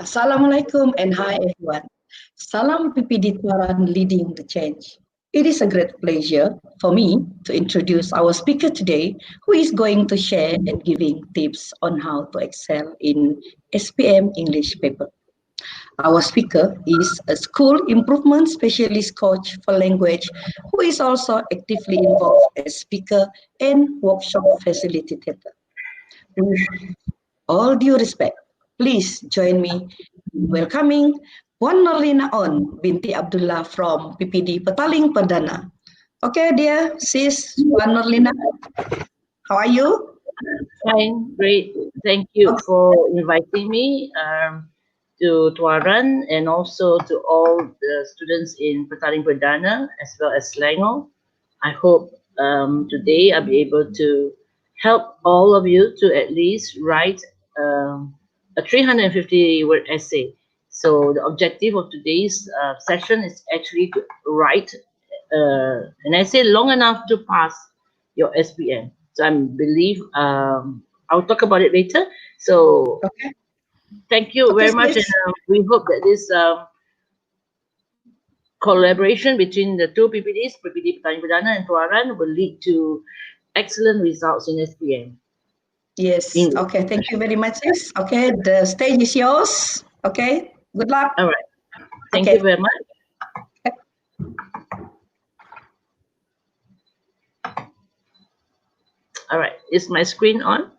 Assalamualaikum and hi everyone. Salam PPD Tuaran leading the change. It is a great pleasure for me to introduce our speaker today, who is going to share and giving tips on how to excel in SPM English paper. Our speaker is a school improvement specialist coach for language who is also actively involved as speaker and workshop facilitator. With all due respect, please join me in welcoming Puan Norlina binti Abdullah from PPD Petaling Perdana. Okay, dear sis Puan Norlina, how are you? Fine, great. Thank you for inviting me to Tuaran and also to all the students in Petaling Perdana as well as Selangor. I hope today I'll be able to help all of you to at least write a 350-word essay. So the objective of today's session is actually to write an essay long enough to pass your SPM. So I believe I'll talk about it later. So thank you very much, and we hope that this collaboration between the two PPDs, PPD Perdana and Tuaran, will lead to excellent results in SPM. Yes. Okay. Thank you very much, sis. Okay, the stage is yours. Okay. Good luck. All right. Thank you very much. All right. Is my screen on?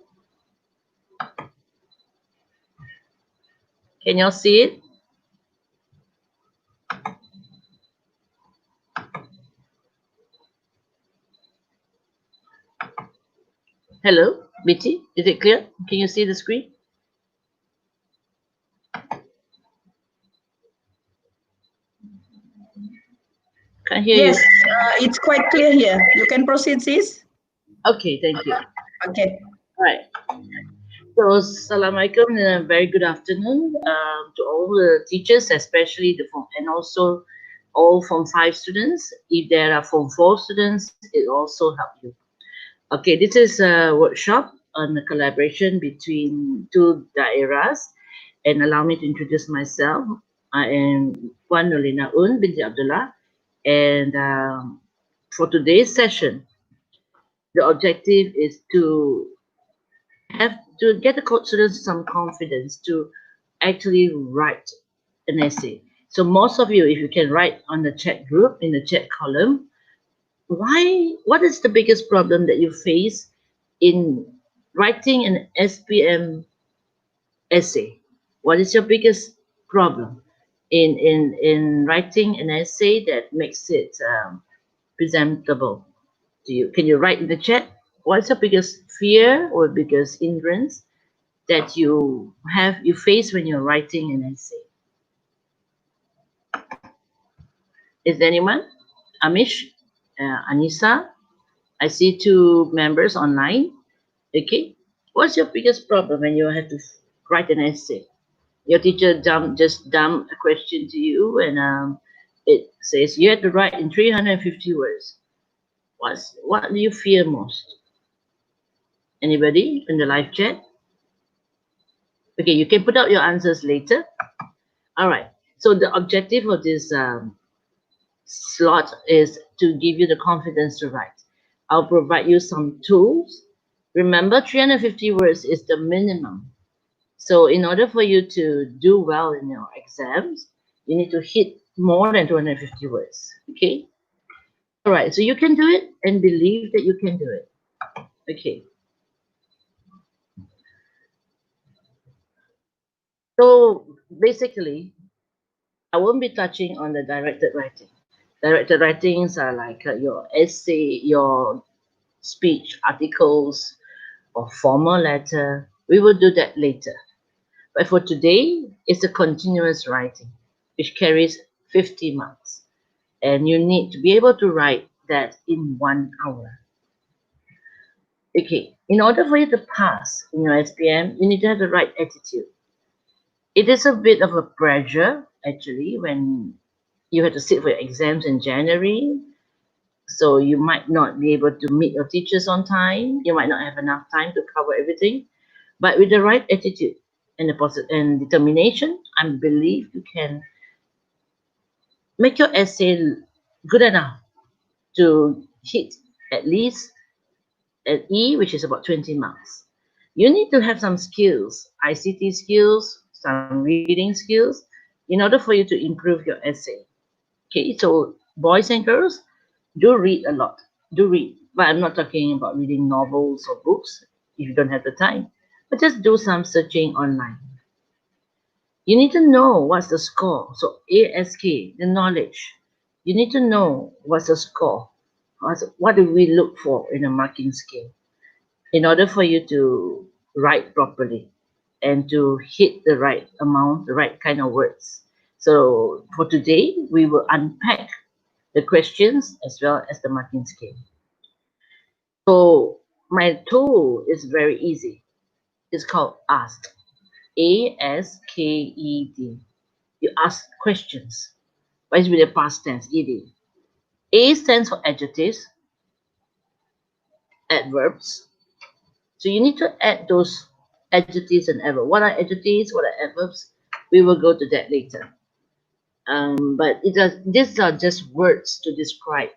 Can you all see it? Hello, Betty, is it clear? Can you see the screen? Can't hear Yes, you. it's quite clear here. You can proceed, sis. Okay, thank you. Okay. All right. So, Assalamualaikum and a very good afternoon to all the teachers, especially the Form, and also all Form 5 students. If there are Form 4 students, it also help you. Okay, this is a workshop on the collaboration between two daerahs, and allow me to introduce myself. I am Norlina binti Abdullah, and for today's session, the objective is to have to get the students some confidence to actually write an essay. So most of you, if you can write on the chat group, in the chat column, what is the biggest problem that you face in writing an SPM essay? What is your biggest problem in writing an essay that makes it presentable to you? Can you write in the chat? What's your biggest fear or biggest hindrance that you face when you're writing an essay? Is there anyone? Amish, Anissa, I see two members online. Okay, what's your biggest problem when you have to write an essay? Your teacher just dump a question to you, and it says you have to write in 350 words. What do you fear most? Anybody in the live chat? Okay, you can put out your answers later. All right. So the objective of this slot is to give you the confidence to write. I'll provide you some tools. Remember, 350 words is the minimum. So in order for you to do well in your exams, you need to hit more than 250 words. Okay? All right. So you can do it and believe that you can do it. Okay. So basically, I won't be touching on the directed writing. Directed writings are like your essay, your speech, articles, or formal letter. We will do that later. But for today, it's a continuous writing, which carries 50 marks. And you need to be able to write that in 1 hour. Okay, in order for you to pass in your SPM, you need to have the right attitude. It is a bit of a pressure, actually, when you have to sit for your exams in January. So you might not be able to meet your teachers on time. You might not have enough time to cover everything. But with the right attitude and and determination, I believe you can make your essay good enough to hit at least an E, which is about 20 marks. You need to have some skills, ICT skills, some reading skills, in order for you to improve your essay. Okay, so boys and girls, do read a lot. Do read. But I'm not talking about reading novels or books if you don't have the time. But just do some searching online. You need to know what's the score. So ASK, the knowledge. You need to know what's the score. What do we look for in a marking scale in order for you to write properly and to hit the right amount, the right kind of words. So for today, we will unpack the questions as well as the marking scale. So my tool is very easy. It's called Ask. ASKED. You ask questions. But it's with the past tense, ed. A stands for adjectives, adverbs. So you need to add those adjectives and adverbs. What are adjectives? What are adverbs? We will go to that later. But these are just words to describe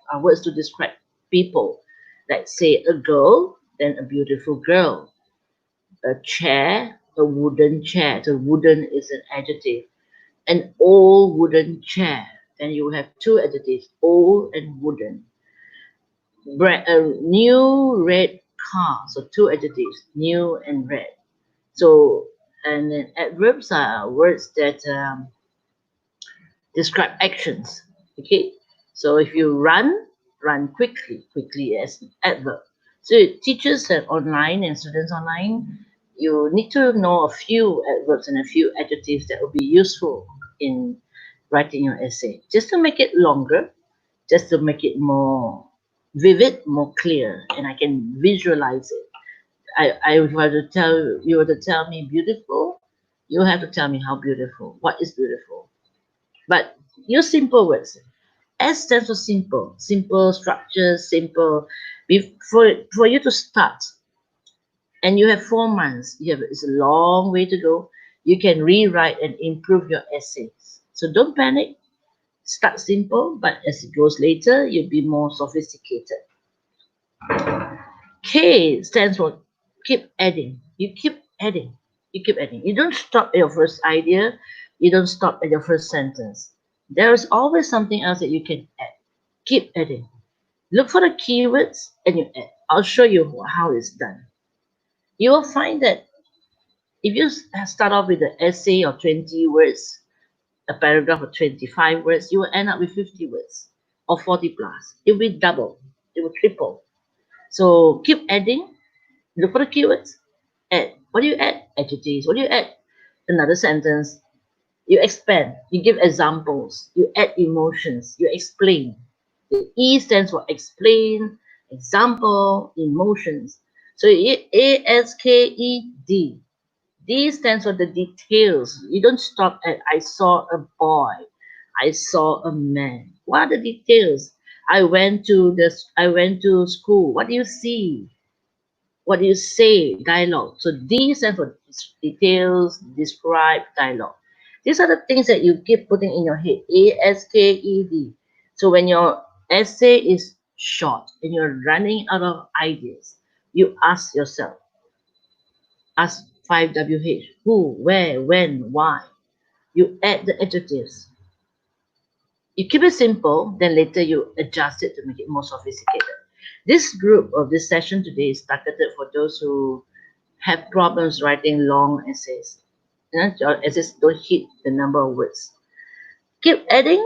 people. Like say a girl, then a beautiful girl. A chair, a wooden chair. The wooden is an adjective. An old wooden chair. Then you have two adjectives, old and wooden. A new red car. So two adjectives, new and red. So and then adverbs are words that describe actions. Okay, so if you run, run quickly, quickly as adverb. So teachers and online and students online, you need to know a few adverbs and a few adjectives that will be useful in writing your essay, just to make it longer, just to make it more vivid, more clear, and I can visualize it. I would want to tell you were to tell me beautiful, you have to tell me how beautiful. What is beautiful? But use simple words. S stands for simple, simple structures, simple. For you to start, and you have 4 months. It's a long way to go. You can rewrite and improve your essays. So don't panic. Start simple, but as it goes later, you'll be more sophisticated. K stands for keep adding. You keep adding. You keep adding. You don't stop at your first idea. You don't stop at your first sentence. There is always something else that you can add. Keep adding. Look for the keywords and you add. I'll show you how it's done. You will find that if you start off with an essay of 20 words, a paragraph of 25 words, you will end up with 50 words or 40 plus. It will be double. It will triple. So keep adding. Look for the keywords. Add. What do you add? Adjectives. What do you add? Another sentence. You expand. You give examples. You add emotions. You explain. The E stands for explain, example, emotions. So ASKED. D stands for the details. You don't stop at I saw a boy. I saw a man. What are the details? I went to school. What do you see? What do you say? Dialogue. So D stands for details, describe, dialogue. These are the things that you keep putting in your head. ASKED. So when your essay is short and you're running out of ideas, you ask yourself, ask 5WH, who, where, when, why. You add the adjectives. You keep it simple, then later you adjust it to make it more sophisticated. This group of this session today is targeted for those who have problems writing long essays. Your essays don't hit the number of words. Keep adding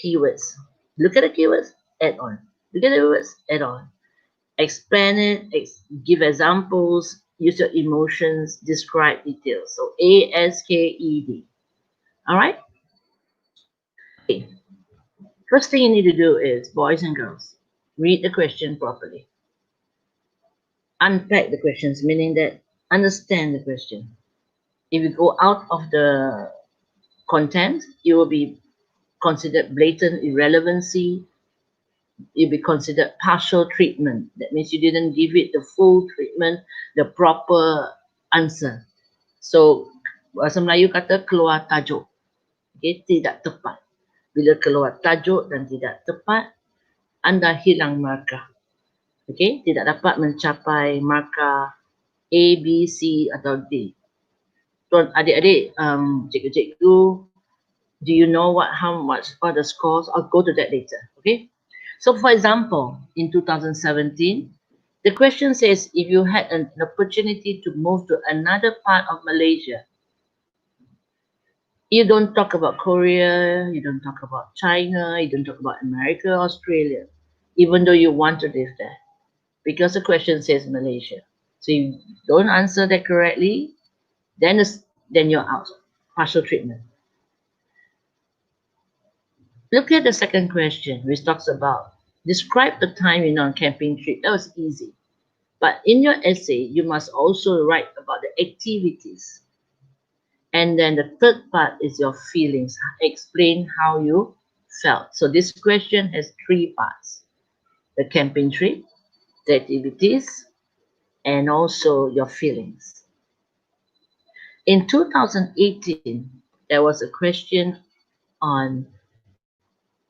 keywords. Look at the keywords, add on. Look at the words, add on. Explain it, give examples, use your emotions, describe details. So ASKED. All right? Okay. First thing you need to do is, boys and girls, read the question properly. Unpack the questions, meaning that understand the question. If you go out of the content, you will be considered blatant irrelevancy. You'll be considered partial treatment. That means you didn't give it the full treatment, the proper answer. So, bahasa Melayu kata keluar tajuk. Okay, tidak tepat. Bila keluar tajuk dan tidak tepat, anda hilang markah. Okay, tidak dapat mencapai markah A, B, C atau D. Tuan adik-adik, cikgu-cikgu, do you know how much are the scores? I'll go to that later. Okay. So for example, in 2017, the question says if you had an opportunity to move to another part of Malaysia, you don't talk about Korea, you don't talk about China, you don't talk about America, Australia, even though you want to live there, because the question says Malaysia. So you don't answer that correctly, then you're out. Partial treatment. Look at the second question, which talks about describe the time you're on camping trip. That was easy. But in your essay, you must also write about the activities. And then the third part is your feelings. Explain how you felt. So this question has 3 parts. The camping trip, the activities, and also your feelings. In 2018, there was a question on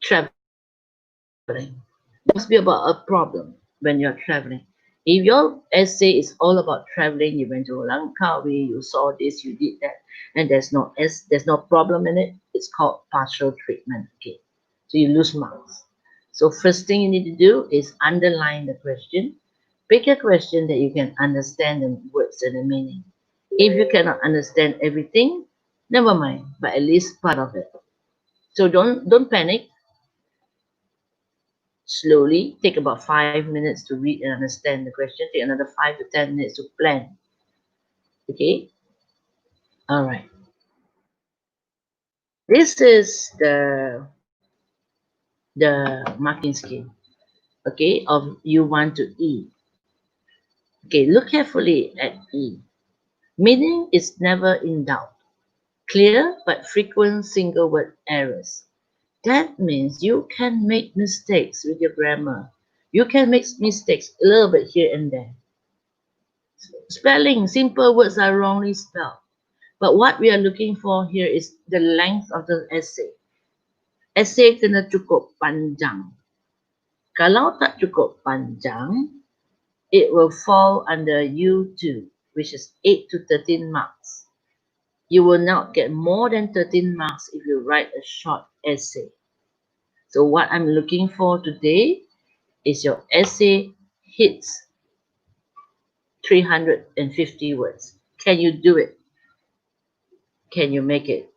traveling. There must be about a problem when you're traveling. If your essay is all about traveling, you went to Langkawi, you saw this, you did that, and there's no problem in it, it's called partial treatment. Okay, so you lose marks. So first thing you need to do is underline the question. Pick a question that you can understand the words and the meaning. If you cannot understand everything, never mind, but at least part of it. So don't panic. Slowly, take about 5 minutes to read and understand the question. Take another 5 to 10 minutes to plan. Okay? All right. This is the marking scheme. Okay, of U1 to E. Okay, look carefully at E. Meaning is never in doubt. Clear but frequent single word errors. That means you can make mistakes with your grammar. You can make mistakes a little bit here and there. Spelling, simple words are wrongly spelled. But what we are looking for here is the length of the essay. Essay kena cukup panjang. Kalau tak cukup panjang, it will fall under U2, which is 8 to 13 marks. You will not get more than 13 marks if you write a short essay. So what I'm looking for today is your essay hits 350 words. Can you do it? Can you make it?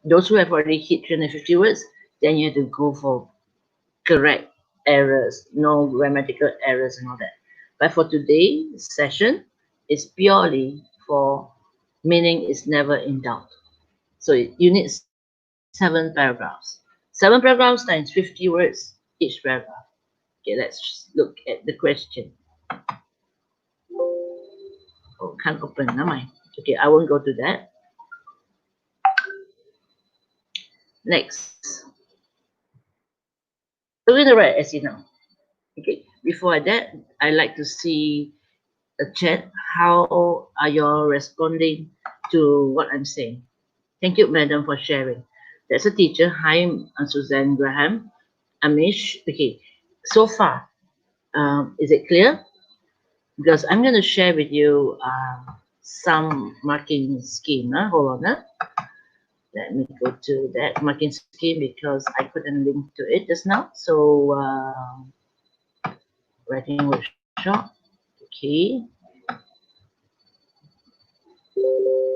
Those who have already hit 350 words, then you have to go for correct errors, no grammatical errors and all that. But for today's session, it's purely for meaning is never in doubt. So you need 7 paragraphs times 50 words each paragraph. Okay, let's look at the question. Oh, can't open, never mind. Okay, I won't go to that. Next. So we're going to write essay now. Okay, before that, I like to see a chat. How are you all responding to what I'm saying? Thank you, madam, for sharing. That's a teacher. Hi, I'm Suzanne Graham. Amish. Okay, so far, is it clear? Because I'm going to share with you some marking scheme. Hold on. Let me go to that marking scheme because I couldn't link to it just now. So, writing workshop. Okay.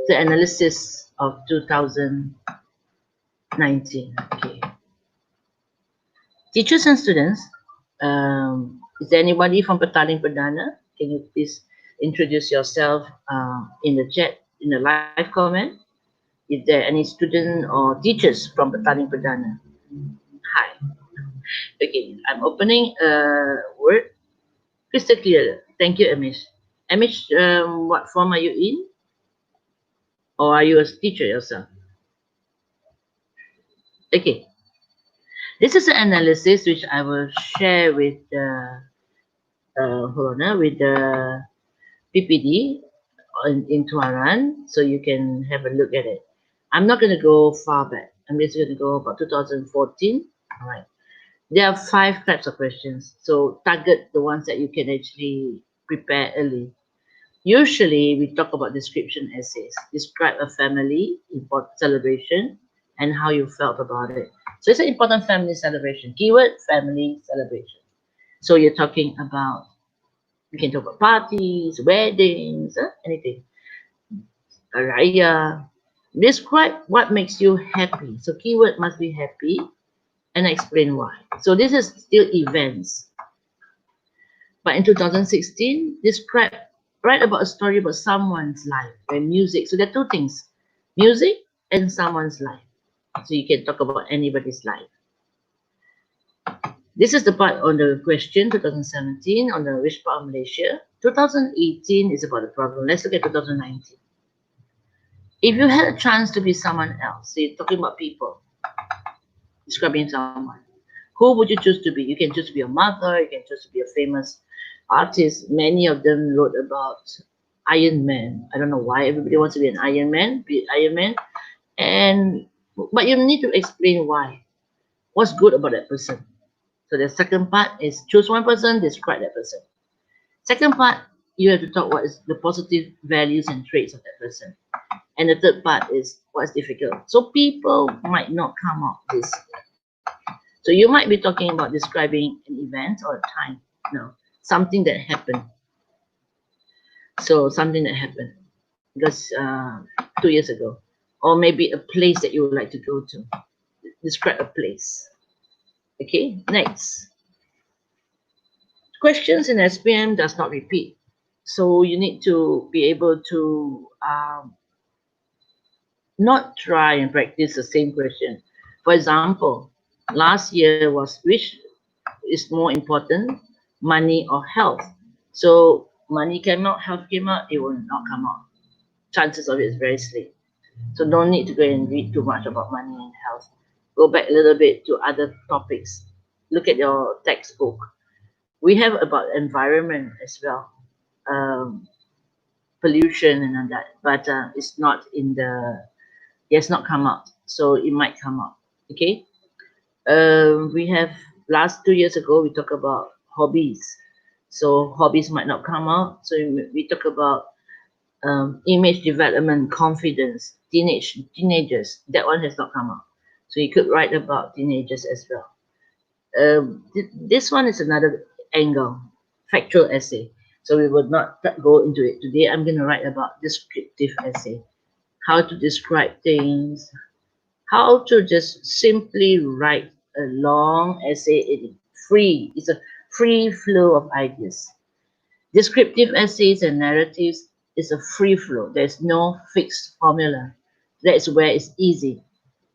The analysis of 2019. Okay. Teachers and students, is there anybody from Petaling Perdana? Can you please introduce yourself in the chat, in the live comment? Is there any student or teachers from Petaling Perdana? Hi. Okay, I'm opening a Word. Crystal clear. Thank you, Amish. Amish, what form are you in? Or are you a teacher yourself? Okay. This is an analysis which I will share with the with the PPD in Tuaran, so you can have a look at it. I'm not going to go far back. I'm just going to go about 2014. All right. There are 5 types of questions, so target the ones that you can actually prepare early. Usually, we talk about description essays. Describe a family, important celebration, and how you felt about it. So it's an important family celebration. Keyword, family celebration. So you're talking about, you can talk about parties, weddings, anything. A raya. Describe what makes you happy. So keyword must be happy and explain why. So this is still events. But in 2016, write about a story about someone's life and music. So there are 2 things, music and someone's life. So you can talk about anybody's life. This is the part on the question, 2017, on the which part of Malaysia. 2018 is about the problem. Let's look at 2019. If you had a chance to be someone else, so you're talking about people, describing someone, who would you choose to be? You can choose to be a mother, you can choose to be a famous artist. Many of them wrote about Iron Man. I don't know why everybody wants to be an Iron Man, but you need to explain why. What's good about that person? So the second part is choose one person, describe that person. Second part, you have to talk what is the positive values and traits of that person. And the third part is what's difficult. So people might not come up with this. So you might be talking about describing an event or a time. No, something that happened. So something that happened. because 2 years ago, or maybe a place that you would like to go to. Describe a place. Okay, next. Questions in SPM does not repeat, so you need to be able to not try and practice the same question. For example, last year was which is more important, money or health? So money came out, health came out, it will not come out. Chances of it is very slim. So don't need to go and read too much about money and health. Go back a little bit to other topics. Look at your textbook. We have about environment as well, pollution and all that, but it's not in the, it has not come out, so it might come out. Okay. We have last 2 years ago we talked about hobbies, so hobbies might not come out. So we talk about image development, confidence, teenagers. That one has not come out, so you could write about teenagers as well. This one is another angle, factual essay. So we will not go into it today. I'm going to write about descriptive essay, how to describe things, how to just simply write a long essay. It's a free flow of ideas. Descriptive essays and narratives is a free flow. There's no fixed formula. That's where it's easy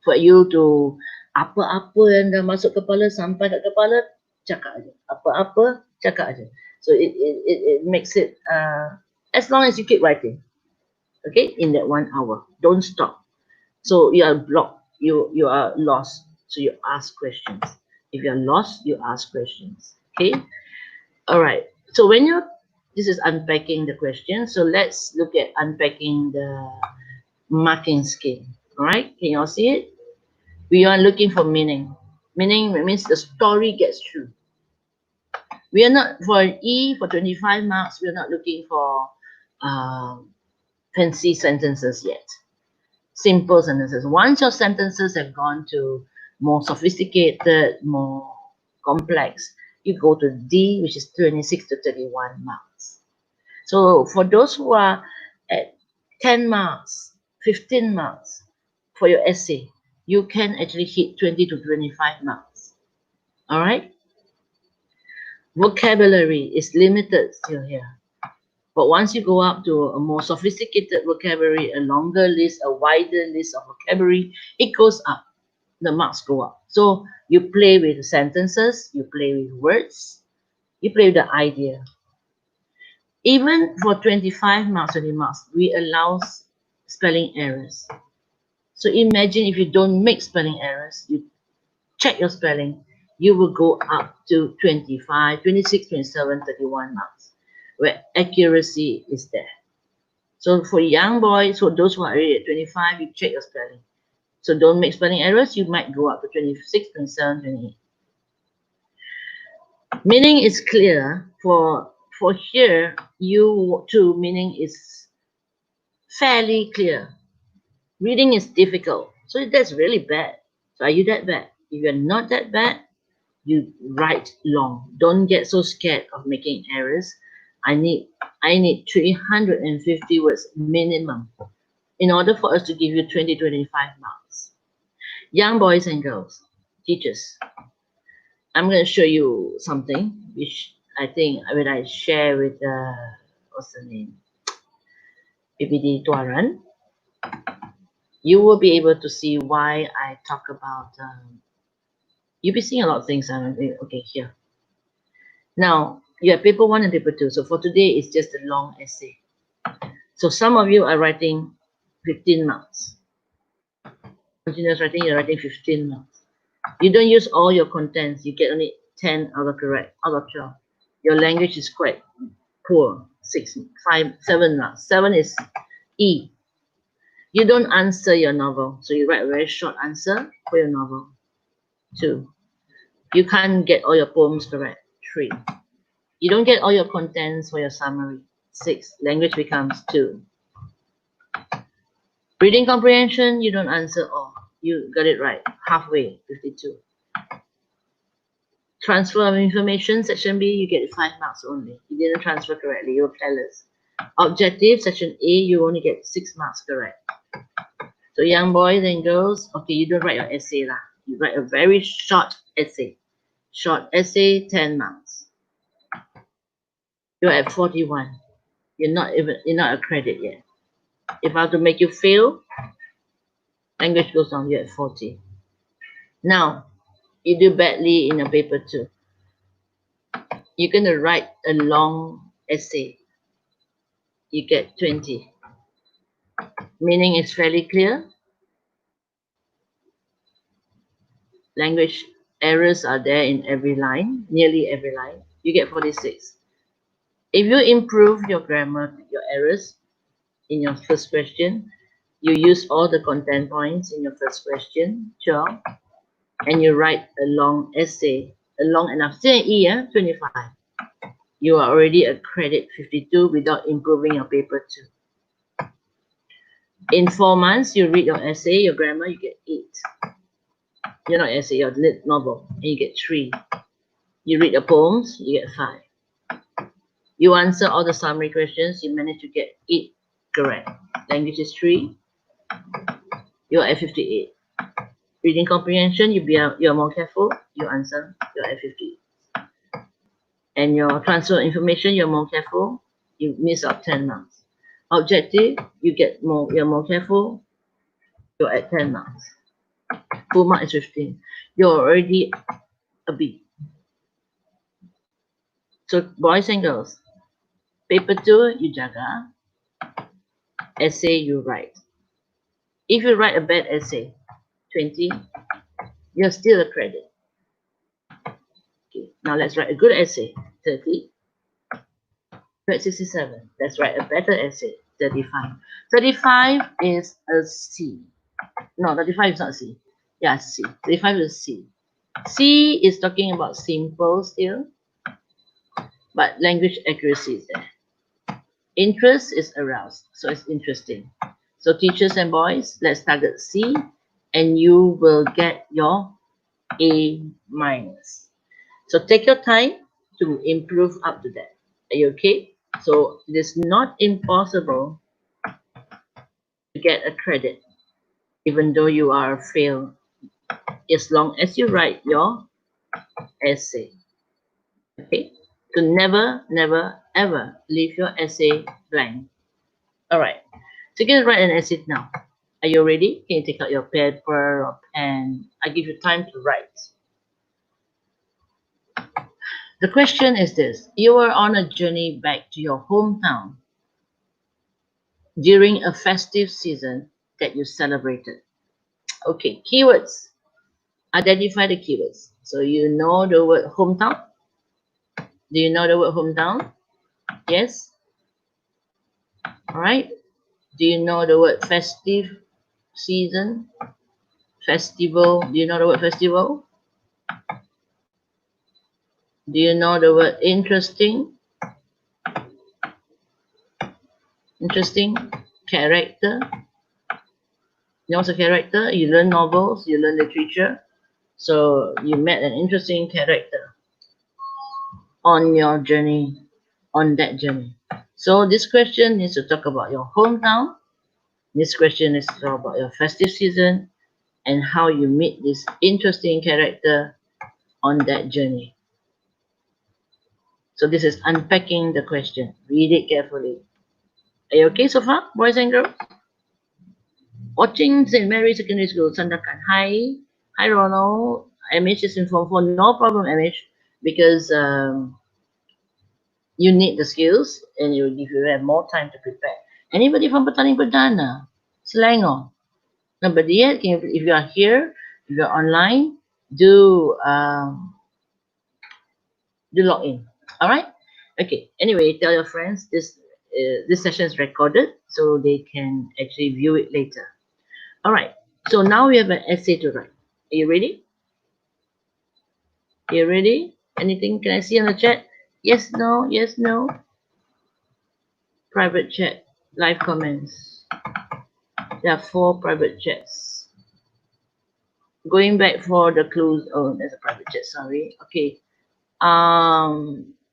for you to apa-apa yang dah masuk kepala sampai kat kepala, cakap aja. Apa-apa, cakap aja. So it makes it as long as you keep writing, okay, in that 1 hour, don't stop. So you are blocked, you are lost, so you ask questions. If you are lost, you ask questions. Okay, all right. So when you're, this is unpacking the question. So let's look at unpacking the marking scheme. All right, can you all see it? We are looking for meaning. Meaning means the story gets through. We are not, for E, for 25 marks, we are not looking for fancy sentences yet. Simple sentences. Once your sentences have gone to more sophisticated, more complex, you go to D, which is 26 to 31 marks. So for those who are at 10 marks, 15 marks for your essay, you can actually hit 20 to 25 marks. All right? Vocabulary is limited still here. But once you go up to a more sophisticated vocabulary, a longer list, a wider list of vocabulary, it goes up. The marks go up. So you play with the sentences, you play with words, you play with the idea. Even for 25 marks, 20 marks, we allow spelling errors. So imagine if you don't make spelling errors, you check your spelling, you will go up to 25, 26, 27, 31 marks, where accuracy is there. So for young boys, for those who are already at 25, you check your spelling. So don't make spelling errors, you might go up to 26, 27, 28. Meaning is clear. For here, you too, meaning is fairly clear. Reading is difficult. So that's really bad. So are you that bad? If you're not that bad, you write long. Don't get so scared of making errors. I need 350 words minimum in order for us to give you 20, 25 marks. Young boys and girls, teachers, I'm going to show you something which I think when I share with what's the name, PPD Tuaran, you will be able to see why I talk about. You'll be seeing a lot of things. Okay, here. Now you have paper 1 and paper 2. So for today, it's just a long essay. So some of you are writing 15 marks. Continuous writing, you're writing 15 marks. You don't use all your contents. You get only 10 out of 12. Your language is quite poor. 6, 5, 7 marks. 7 is E. You don't answer your novel, so you write a very short answer for your novel. 2. You can't get all your poems correct. 3. You don't get all your contents for your summary. 6. Language becomes 2. Reading comprehension, you don't answer all. You got it right. Halfway, 52. Transfer of information, section B, you get 5 marks only. You didn't transfer correctly, you'll tell us. Objective, section A, you only get 6 marks correct. So young boys and girls, okay, you don't write your essay lah. You write a very short essay. Short essay, 10 marks. You're at 41. You're not a credit yet. If I have to make you fail, language goes down, you're at 40. Now, you do badly in your paper 2. You're going to write a long essay. You get 20. Meaning is fairly clear. Language errors are there in every line, nearly every line. You get 46. If you improve your grammar, your errors in your first question, you use all the content points in your first question, 12, and you write a long essay, a long enough, say E, 25. You are already a credit 52 without improving your paper 2. In 4 months, you read your essay, your grammar, you get 8. You're not essay, you're lit novel, and you get 3. You read the poems, you get 5. You answer all the summary questions, you manage to get 8 correct. Language is 3. You're at 58. Reading comprehension, you're more careful, you answer, you're at 50. And your transfer information, you're more careful, you miss out 10 marks. Objective, you're more careful, you're at 10 marks. Full mark is 15. You're already a B. So boys and girls, paper 2, you jaga. Essay, you write. If you write a bad essay, 20, you're still a credit. Okay, now let's write a good essay, 30. You're at 67. Let's write a better essay, 35. 35 is a C. No, 35 is not C. Yeah, C. 35 is C. C is talking about simple still, but language accuracy is there. Interest is aroused, so it's interesting. So teachers and boys, let's target C, and you will get your A minus. So take your time to improve up to that. Are you okay? So it is not impossible to get a credit, even though you are a fail, as long as you write your essay. Okay? So never, never, ever leave your essay blank. Alright. So you can write an essay now. Are you ready? Can you take out your paper or pen? I give you time to write. The question is this. You are on a journey back to your hometown during a festive season that you celebrated. Okay, keywords. Identify the keywords. So you know the word hometown? Do you know the word hometown? Yes? Alright. Do you know the word festive season? Festival. Do you know the word festival? Do you know the word interesting? Interesting. Character. You know what's a character? You learn novels, you learn literature. So you met an interesting character on your journey, on that journey. So this question is to talk about your hometown. This question is to talk about your festive season and how you meet this interesting character on that journey. So this is unpacking the question. Read it carefully. Are you okay so far, boys and girls? Watching St. Mary's Secondary School, Sandakan. Hi. Hi, Ronald. MH is in Form 4. No problem, MH, because you need the skills and you give you have more time to prepare. Anybody from Petaling Perdana? Selangor? Nobody yet? If you are here, if you're online, do log in. All right? Okay. Anyway, tell your friends this session is recorded so they can actually view it later. All right. So now we have an essay to write. Are you ready? Are you ready? Anything can I see on the chat? Yes, no, yes, no. Private chat, live comments. There are 4 private chats. Going back for the clues. Oh, there's a private chat, sorry. Okay.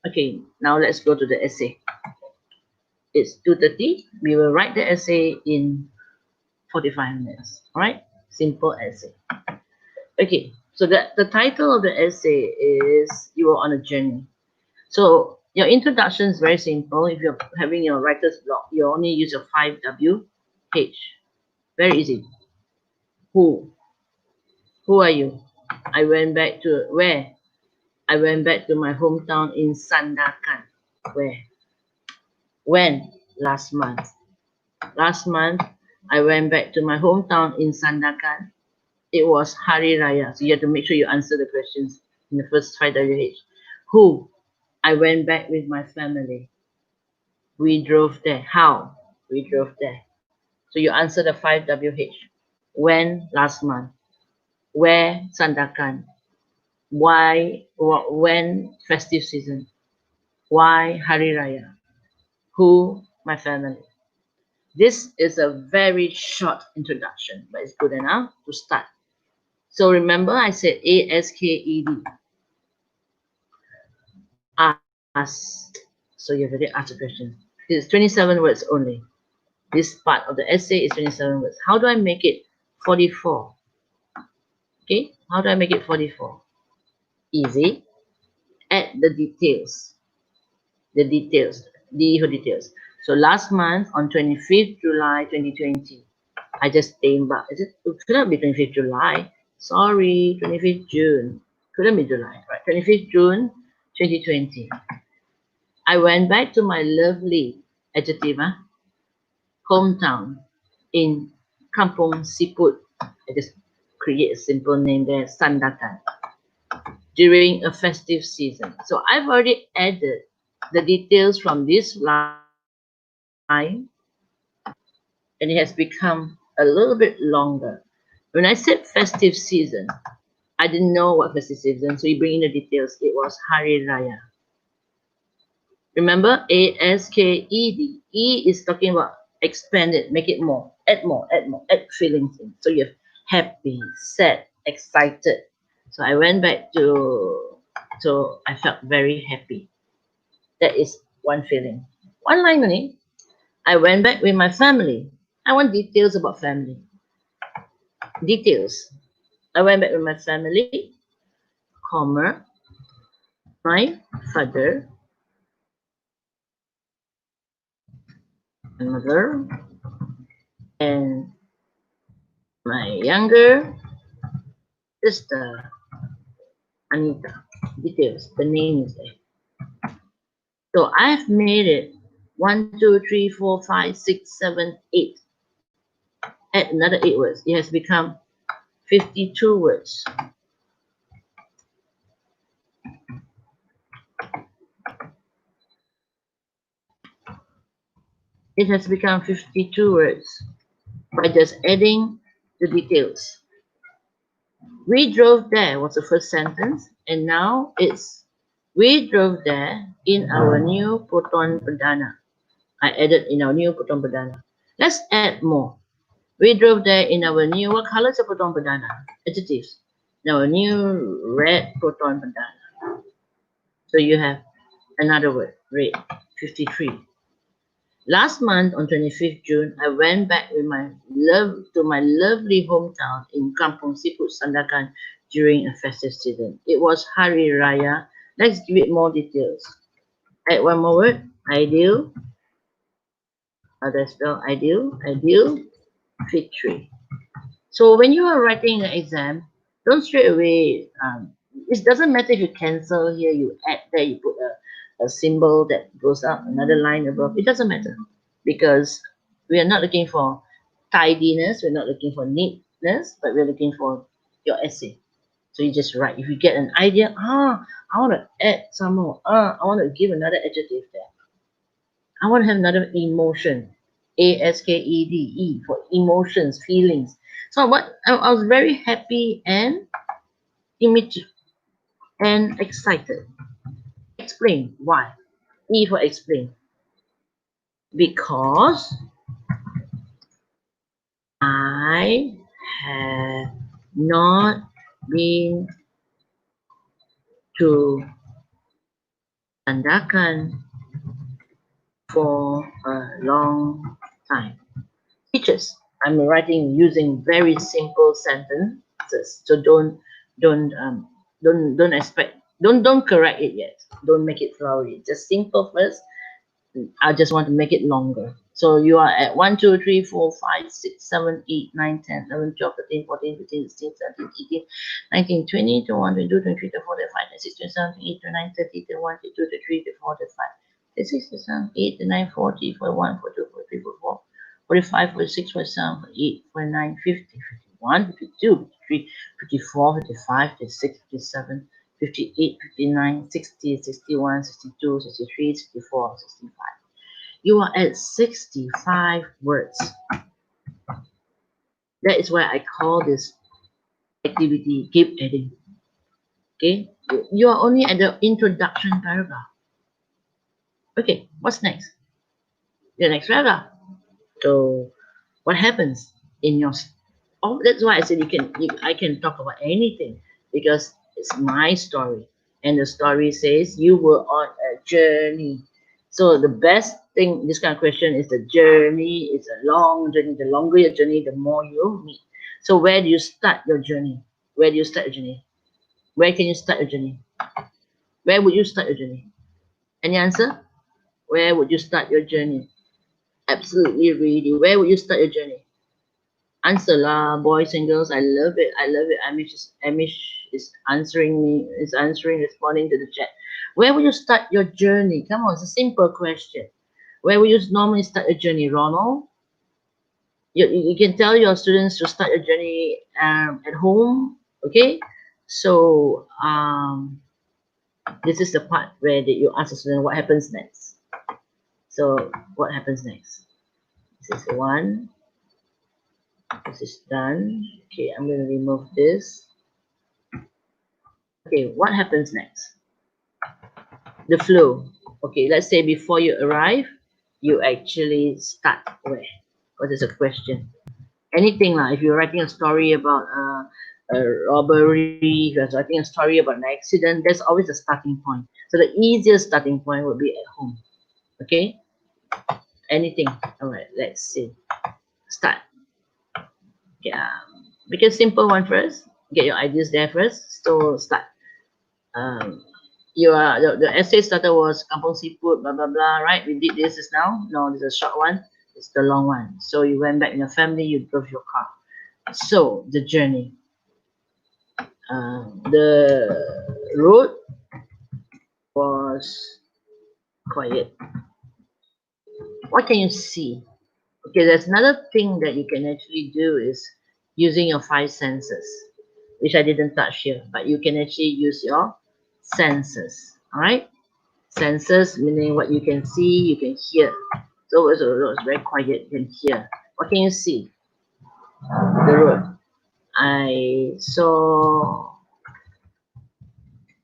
Okay, now let's go to the essay. it's 2:30. We will write the essay in 45 minutes. All right, simple essay. Okay, so the title of the essay is You Are on a Journey. So your introduction is very simple. If you're having your writer's block, you only use your 5WH. Very easy. Who? Who are you? I went back to where? I went back to my hometown in Sandakan. Where? When? Last month. Last month, I went back to my hometown in Sandakan. It was Hari Raya. So you have to make sure you answer the questions in the first 5WH. Who? I went back with my family. We drove there. How? We drove there. So you answer the 5WH. When? Last month. Where? Sandakan. Why? When? Festive season. Why? Hari Raya. Who? My family. This is a very short introduction, but it's good enough to start. So remember I said ASKED. Ask. So you have already asked a question. It's 27 words only. This part of the essay is 27 words. How do I make it 44? Okay, how do I make it 44? Easy. Add the details. The details. D for details. So last month on 25th July 2020, I just tembak. Is it? It couldn't be 25th July. Sorry, 25th June. Couldn't be July, right? 25th June 2020. I went back to my lovely adjective, hometown in Kampung Siput. I just create a simple name there, Sandakan, during a festive season. So I've already added the details from this line, and it has become a little bit longer. When I said festive season, I didn't know what festive season, so you bring in the details. It was Hari Raya. Remember, ASKED. E is talking about expand it, make it more, add feelings in. So you have happy, sad, excited. So I went back so I felt very happy. That is one feeling. One line only. I went back with my family. I want details about family. Details. I went back with my family, comma, my father, my mother, and my younger sister, Anita. Details. The name is there. So I've made it 1, 2, 3, 4, 5, 6, 7, 8. Add another 8 words. It has become 52 words. It has become 52 words by just adding the details. We drove there was the first sentence, and now it's we drove there in our new Proton Perdana. I added in our new Proton Perdana. Let's add more. We drove there in our new, what color is a Proton Perdana? Adjectives. In our new red Proton Perdana. So you have another word, red, 53. Last month on 25th June, I went back with my lovely hometown in Kampung Siput, Sandakan during a festive season. It was Hari Raya. Let's give it more details. Add one more word, ideal. How do I spell ideal? Ideal, victory. So when you are writing an exam, don't straight away, it doesn't matter if you cancel here, you add there, you put a symbol that goes up, another line above. It doesn't matter, because we are not looking for tidiness, we're not looking for neatness, but we're looking for your essay. So you just write. If you get an idea, I want to add some more. I want to give another adjective there. I want to have another emotion. ASKED, for emotions, feelings. So I was very happy and excited. Explain why. E for explain. Because I have not been to Sandakan for a long time. Teachers, I'm writing using very simple sentences, so don't expect, don't correct it yet. Don't make it flowery. Just simple first. I just want to make it longer. So you are at 1, 2, 3, 4, 5, 6, 7, 8, 9, 10, 11, 12, 13, 14, 15, 16, 17, 18, 19, 20, 21, 22, 23, 24, 25, 26, 27, 28, 29, 30, 31, 32, 33, 34, 35, 36, 37, 8, 39, 40, 41, 42, 43, 44, 45, 46, 47, 48, 49, 50, 51, 52, 53, 54, 55, 56, 57, 58, 59, 60, 61, 62, 63, 64, 65. You are at 65 words. That is why I call this activity keep adding. Okay, you are only at the introduction paragraph. Okay, what's next? The next paragraph. So, what happens in your? Oh, that's why I said I can talk about anything because it's my story, and the story says you were on a journey. So the best thing, this kind of question is the journey. It's a long journey. The longer your journey, the more you meet. So where do you start your journey? Where do you start your journey? Where can you start your journey? Where would you start your journey? Any answer? Where would you start your journey? Absolutely ready. Where would you start your journey? Answer lah, boys and girls. I love it. I love it. Amish is answering me. Is answering, responding to the chat. Where will you start your journey? Come on, it's a simple question. Where will you normally start your journey, Ronald? You can tell your students to start your journey at home. Okay. So this is the part where you ask the student what happens next. So what happens next? This is one. This is done. Okay, I'm going to remove this. Okay, what happens next? The flow. Okay, let's say before you arrive, you actually start where? What is a question? Anything lah. If you're writing a story about a robbery, if you're writing a story about an accident, there's always a starting point. So the easiest starting point would be at home. Okay? Anything. All right, let's see. Start. Yeah, make a simple one first. Get your ideas there first. So start. You are the essay starter was kampung siput, blah blah blah, right? We did this just now. No, this is a short one. It's the long one. So you went back in your family. You drove your car. So the journey. The road was quiet. What can you see? Okay, there's another thing that you can actually do is using your 5 senses, which I didn't touch here, but you can actually use your senses. All right, senses meaning what you can see, you can hear. So it was very quiet. You can hear. What can you see? The road. I saw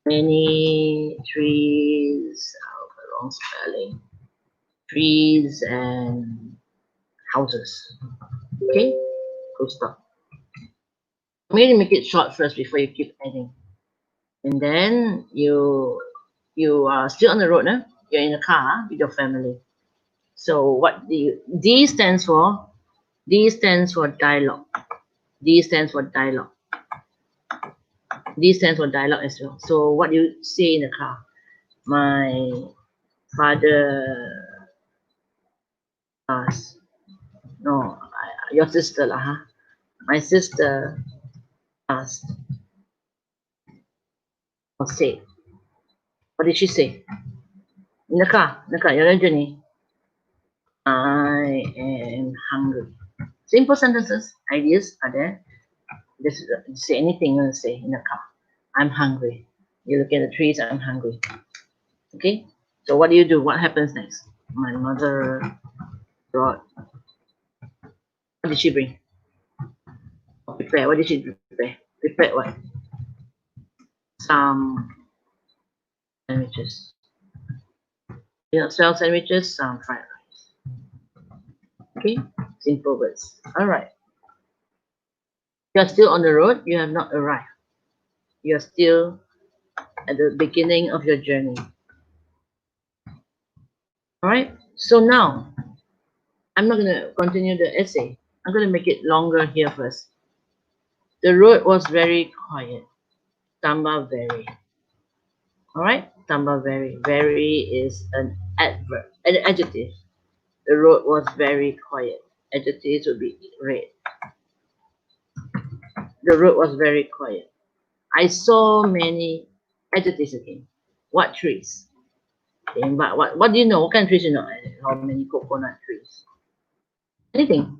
many trees. Oh, wrong spelling. Trees and houses. Okay, full stop. I'm going to make it short first before you keep adding. And then you are still on the road, huh? You're in a car with your family. So what do you, D stands for? D stands for dialogue. D stands for dialogue. D stands for dialogue as well. So what do you say in the car? My father asked. No, your sister lah, huh? My sister asked or said. What did she say? In the car, you're on a journey. I am hungry. Simple sentences, ideas are there. Just say anything you want to say in the car. I'm hungry. You look at the trees, I'm hungry. Okay? So what do you do? What happens next? My mother brought. What did she bring? Prepare. What did she prepare? Prepare what? Some sandwiches. You know, sell sandwiches, some fried rice. Okay? Simple words. Alright. You're still on the road, you have not arrived. You're still at the beginning of your journey. Alright? So now, I'm not going to continue the essay. I'm going to make it longer here first. The road was very quiet. Tambah very. Alright? Tambah very. Very is an adverb, an adjective. The road was very quiet. Adjectives would be red. The road was very quiet. I saw many adjectives again. What trees? Okay, but what do you know? What kind of trees you know? How many coconut trees? Anything.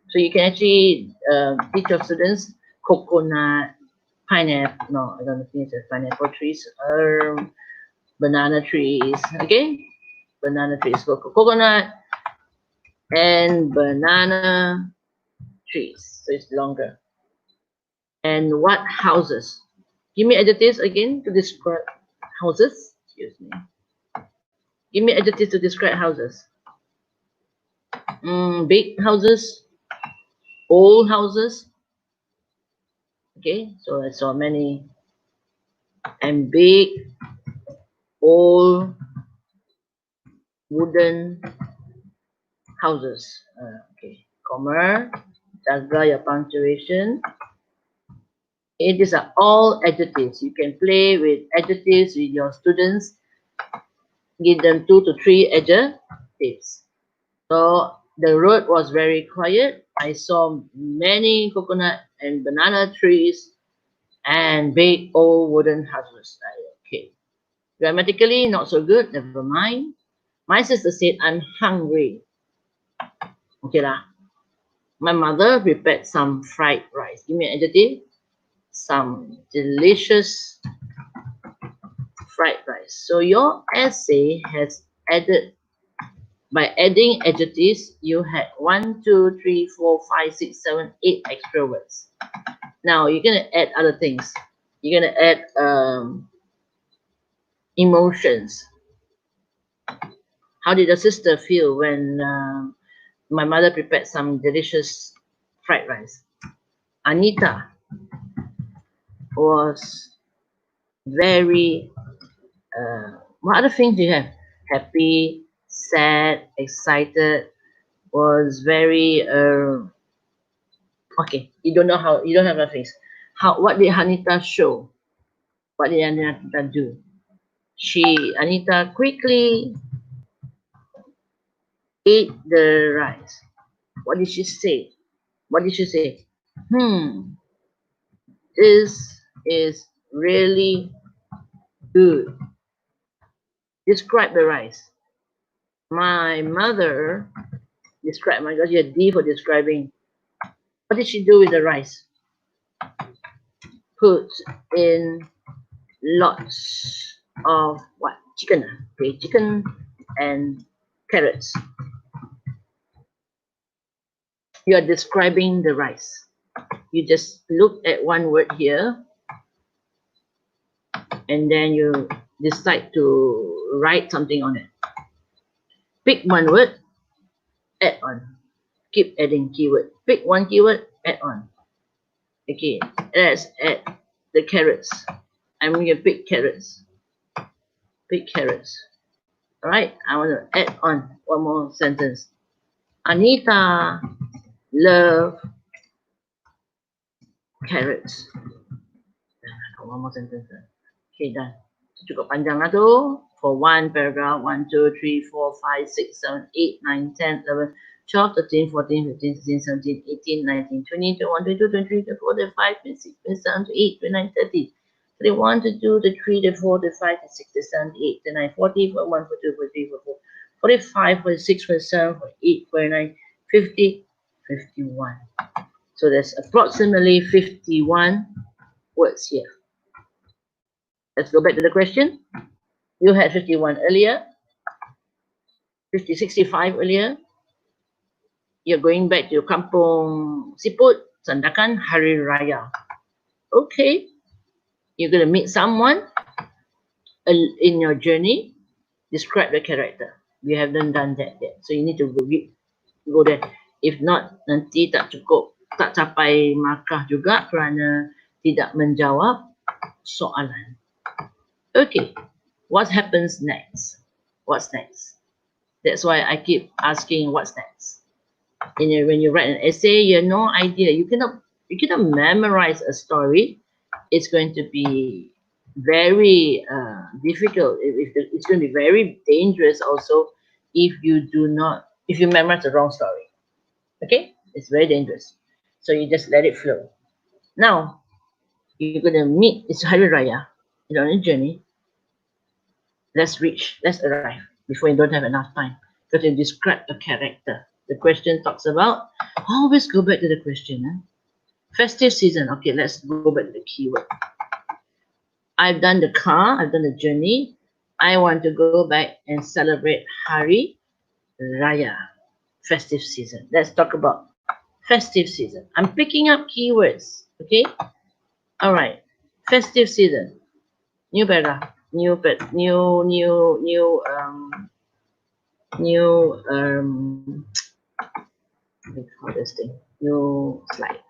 So you can actually teach your students coconut, pineapple. No, I don't think it's pineapple trees. Banana trees. Okay, banana trees. Coconut and banana trees. So it's longer. And what houses? Give me adjectives again to describe houses. Excuse me. Give me adjectives to describe houses. Big houses, old houses. Okay, so I saw many. And big, old, wooden houses. Okay, comma, jaga your punctuation. Okay, these are all adjectives. You can play with adjectives with your students. Give them 2 to 3 adjectives. So the road was very quiet. I saw many coconut and banana trees and big old wooden houses. Okay. Grammatically, not so good. Never mind. My sister said, I'm hungry. Okay lah. My mother prepared some fried rice. Give me an adjective. Some delicious fried rice. So your essay has added, by adding adjectives, you had 1, 2, 3, 4, 5, 6, 7, 8 extra words. Now you're gonna add other things. You're gonna add emotions. How did your sister feel when my mother prepared some delicious fried rice? Anita was very, what other things do you have? Happy, sad, excited, was very, okay, you don't know how, you don't have a face. What did Anita show? What did Anita do? Anita quickly ate the rice. What did she say? What did she say? This is really good. Describe the rice. My mother described, my God, you had D for describing. What did she do with the rice? Put in lots of what? Chicken. Okay, chicken and carrots. You are describing the rice. You just look at one word here and then you decide to write something on it. Pick one word, add on. Keep adding keyword. Pick one keyword, add on. Okay, let's add the carrots. I'm going to pick carrots. Pick carrots. Alright, I want to add on one more sentence. Anita love carrots. One more sentence. Okay, done. Cukup panjang lah tu. For one paragraph, 1, 2, 3, 4, 5, 6, 7, 8, 9, 10, 11, 12, 13, 14, 15, 16, 17, 18, 19, 20, 21, 22, 23, 24, 25, 26, 27, 28, 29, 30. 31, 32, 33, 34, 35, 36, 37, 38, 39, 40, 41, 42, 43, 44, 45, 46, 47, 48, 49, 50, 51. So there's approximately 51 words here. Let's go back to the question. You had 51 earlier, 50, 65 earlier. You're going back to your kampung siput, Sandakan, Hari Raya. Okay. You're going to meet someone in your journey. Describe the character. We haven't done that yet. So you need to go there. If not, nanti tak cukup, tak capai markah juga kerana tidak menjawab soalan. Okay. What happens next? What's next? That's why I keep asking what's next. And when you write an essay, you have no idea. You cannot memorize a story. It's going to be very difficult. It's going to be very dangerous also if you memorize the wrong story. Okay, it's very dangerous. So you just let it flow. Now you're gonna meet. It's Hari Raya. You're on a journey. Let's arrive before you don't have enough time. Because you describe a character. The question talks about. Always go back to the question. Festive season. Okay, let's go back to the keyword. I've done the car. I've done the journey. I want to go back and celebrate Hari Raya. Festive season. Let's talk about festive season. I'm picking up keywords. Okay. All right. Festive season. New paragraph. New slide.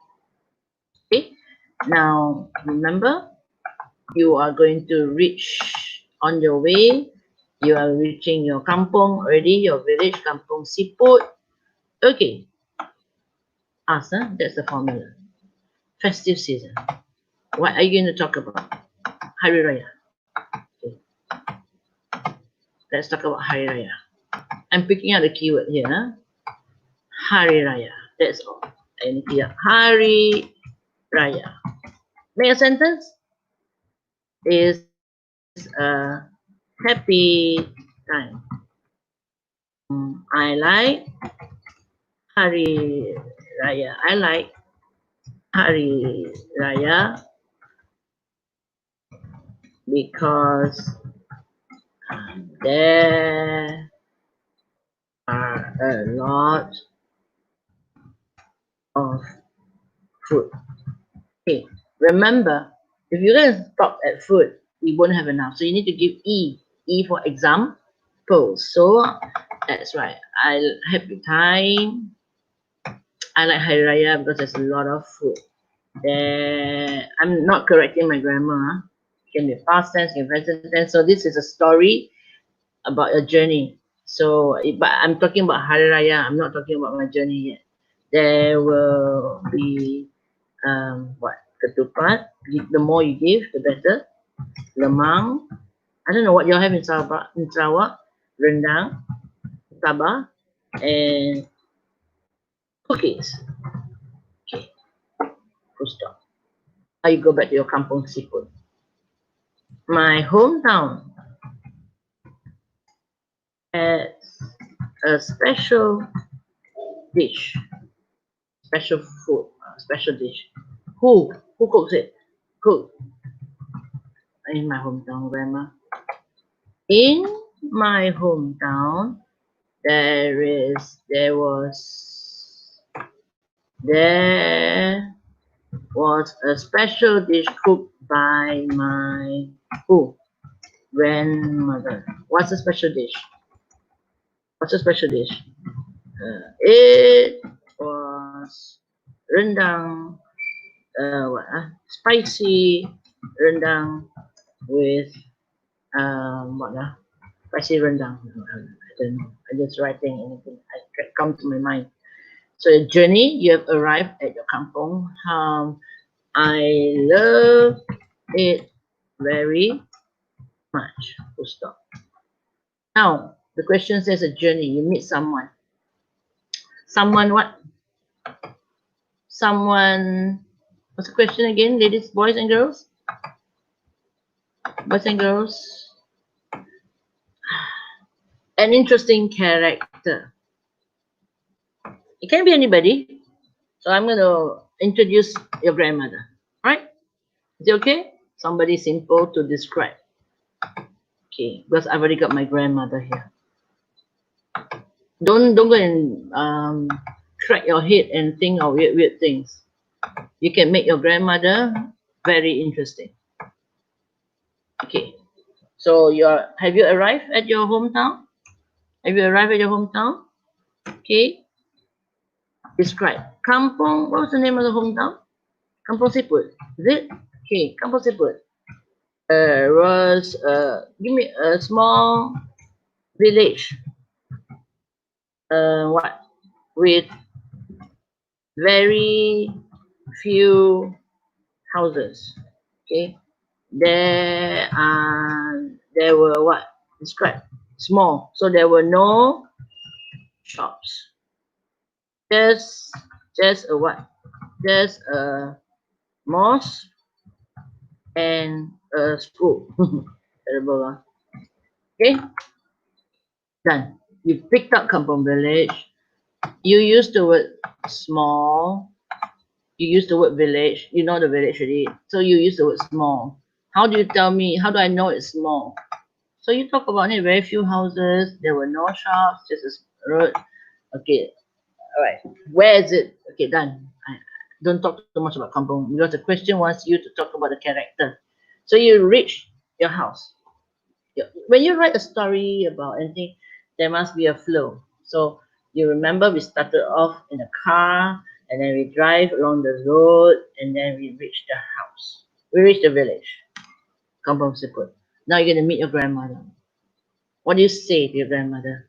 Okay, now remember, you are going to reach on your way. You are reaching your kampung already, your village, kampung siput. Okay, that's the formula. Festive season. What are you going to talk about? Hari Raya. Okay. Let's talk about Hari Raya. I'm picking out the keyword here. Hari Raya. That's all. And here, Hari Raya. Make a sentence. Is a happy time. I like Hari Raya. I like Hari Raya because there are a lot of food. Okay, remember, if you're going to stop at food, we won't have enough. So you need to give E. E for example. So that's right. I happy time. I like Hari Raya because there's a lot of food. There, I'm not correcting my grammar. It can be past tense, can be present tense. So this is a story about a journey. So, but I'm talking about Hari Raya. I'm not talking about my journey yet. There will be ketupat. The more you give, the better. Lemang. I don't know what you have in Sarawak. Rendang, Sabah, and cookies. Okay. Full stop. Now you go back to your kampung siput. My hometown has a special dish, special food, special dish. Who cooks it? Cook. In my hometown, grandma. In my hometown, there was a special dish cooked by my grandmother. What's a special dish? What's a special dish? It was rendang, spicy rendang with spicy rendang. I don't know. I'm just writing anything that comes to my mind. So a journey, you have arrived at your kampung. I love it very much. Full stop. Now the question says a journey. You meet someone. Someone what? Someone. What's the question again, ladies, boys and girls? Boys and girls. An interesting character. It can be anybody. So I'm going to introduce your grandmother. Right? Is it okay? Somebody simple to describe. Okay, because I've already got my grandmother here. Don't go and crack your head and think of weird things. You can make your grandmother very interesting. Okay. So have you arrived at your hometown? Have you arrived at your hometown? Okay. Describe. Kampung. What was the name of the hometown? Kampung Siput. Is it? Okay. Kampung Siput. Was give me a small village. what? With very few houses. Okay, there were what? Describe. Small. So there were no shops. Just a what? Just a mosque and a school. Terrible, huh? Okay, done. You picked up Kampung Village. You use the word small. You use the word village. You know the village already. So you use the word small. How do you tell me? How do I know it's small? So you talk about it. Very few houses. There were no shops. Just a road. Okay. All right. Where is it? Okay, done. Don't talk too much about kampung because the question wants you to talk about the character. So you reach your house. When you write a story about anything, there must be a flow. So you remember we started off in a car, and then we drive along the road, and then we reach the house. We reach the village, Kampung Siput. Now you're gonna meet your grandmother. What do you say to your grandmother?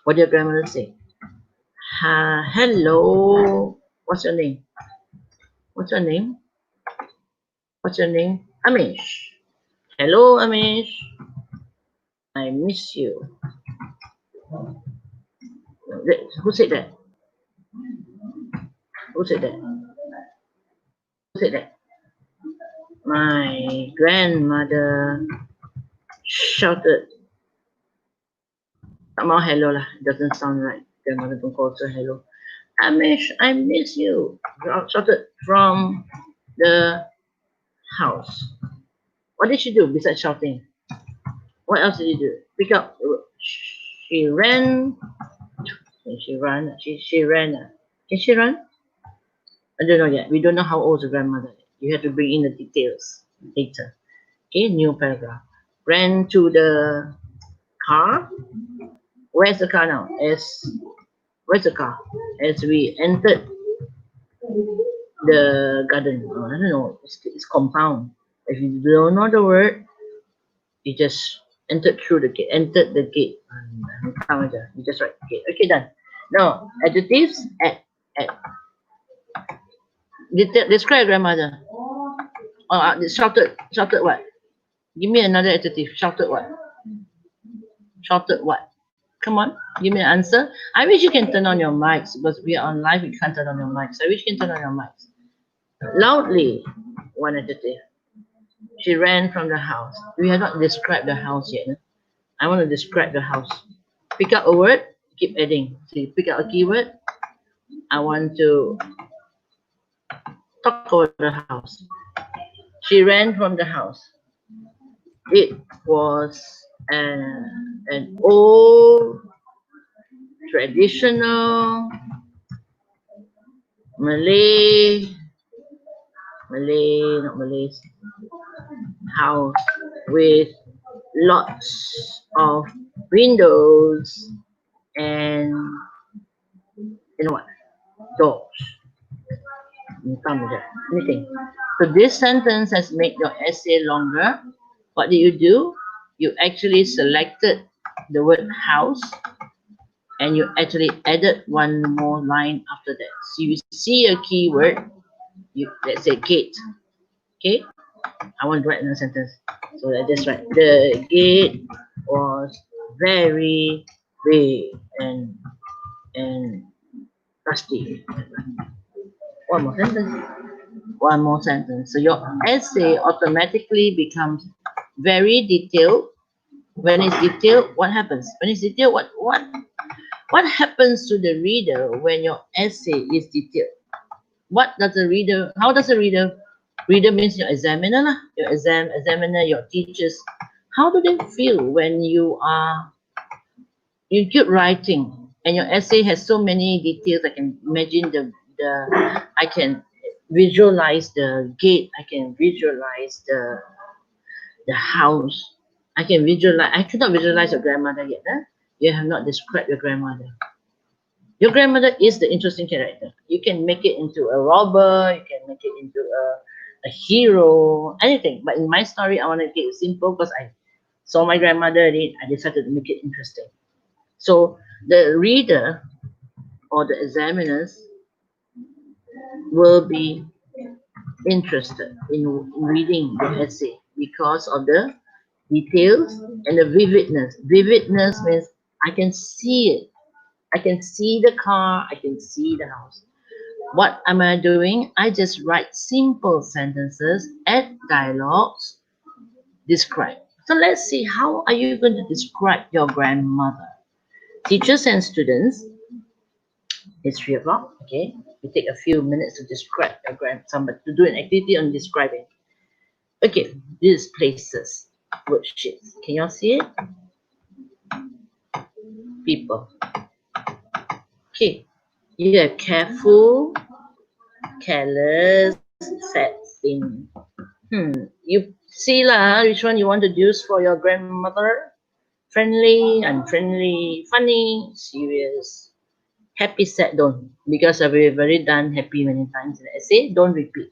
What do your grandmother say? Hello. What's your name? What's your name? What's your name? Amish. Hello, Amish. I miss you. Who said that? Who said that? Who said that? My grandmother shouted. Somehow hello lah. Doesn't sound right. Grandmother don't call her hello. Amish, I miss you. Shouted from the house. What did she do besides shouting? What else did she do? Pick up. She ran. She ran. She ran. Can she run? I don't know yet. We don't know how old the grandmother is. You have to bring in the details later. Okay, new paragraph. Ran to the car. Where's the car now? Where's the car? As we entered the garden. Oh, I don't know. It's compound. If you don't know the word, you just entered through the gate. Entered the gate. You just write gate. Okay, done. Now, adjectives at. Describe grandmother. Shouted what? Give me another adjective. Shouted what? Shouted what? Come on, give me an answer. I wish you can turn on your mics because we are on live. We can't turn on your mics. I wish you can turn on your mics. Loudly, one adjective. She ran from the house. We have not described the house yet. No? I want to describe the house. Pick up a word. Keep adding. So you pick up a keyword. I want to talk about the house. She ran from the house. It was an old, traditional Malay house with lots of windows and what? Doors. Anything. So this sentence has made your essay longer. What did you do? You actually selected the word house and you actually added one more line after that. So you see a keyword, let's say gate. Okay? I want to write in a sentence. So I just write the gate was very big and rusty. One more sentence. One more sentence. So your essay automatically becomes very detailed. When it's detailed, what happens? When it's detailed, what happens to the reader when your essay is detailed? What does the reader? How does the reader? Reader means your examiner lah. Your examiner, your teachers. How do they feel when you keep writing and your essay has so many details? I can imagine I can visualize the gate. I can visualize the house. I cannot visualize your grandmother yet. Huh? You have not described your grandmother. Your grandmother is the interesting character. You can make it into a robber. You can make it into a hero. Anything. But in my story, I want to make it simple because I saw my grandmother and I decided to make it interesting. So The reader or the examiners will be interested in reading the essay because of the details and the vividness. Vividness means I can see it. I can see the car. I can see the house. What am I doing? I just write simple sentences, add dialogues, describe. So let's see, how are you going to describe your grandmother? Teachers and students, it's 3 o'clock, okay? We take a few minutes to describe your somebody, to do an activity on describing. Okay, these places, worksheets. Can y'all see it? People. Okay, you are careful, careless, sad thing. You see lah, which one you want to use for your grandmother? Friendly, unfriendly, funny, serious, happy, sad, don't. Because we've already done happy many times in the essay, don't repeat.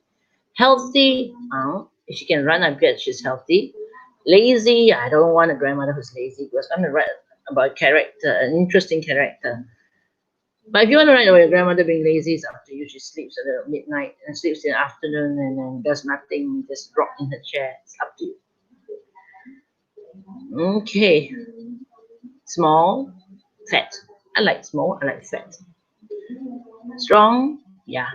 Healthy, if she can run, I bet she's healthy. Lazy, I don't want a grandmother who's lazy because I'm going to write about character, an interesting character. But if you want to write about your grandmother being lazy, it's up to you. She sleeps at midnight and sleeps in the afternoon and then does nothing, just rock in her chair. It's up to you. Okay. Small, fat. I like small, I like fat. Strong, yeah.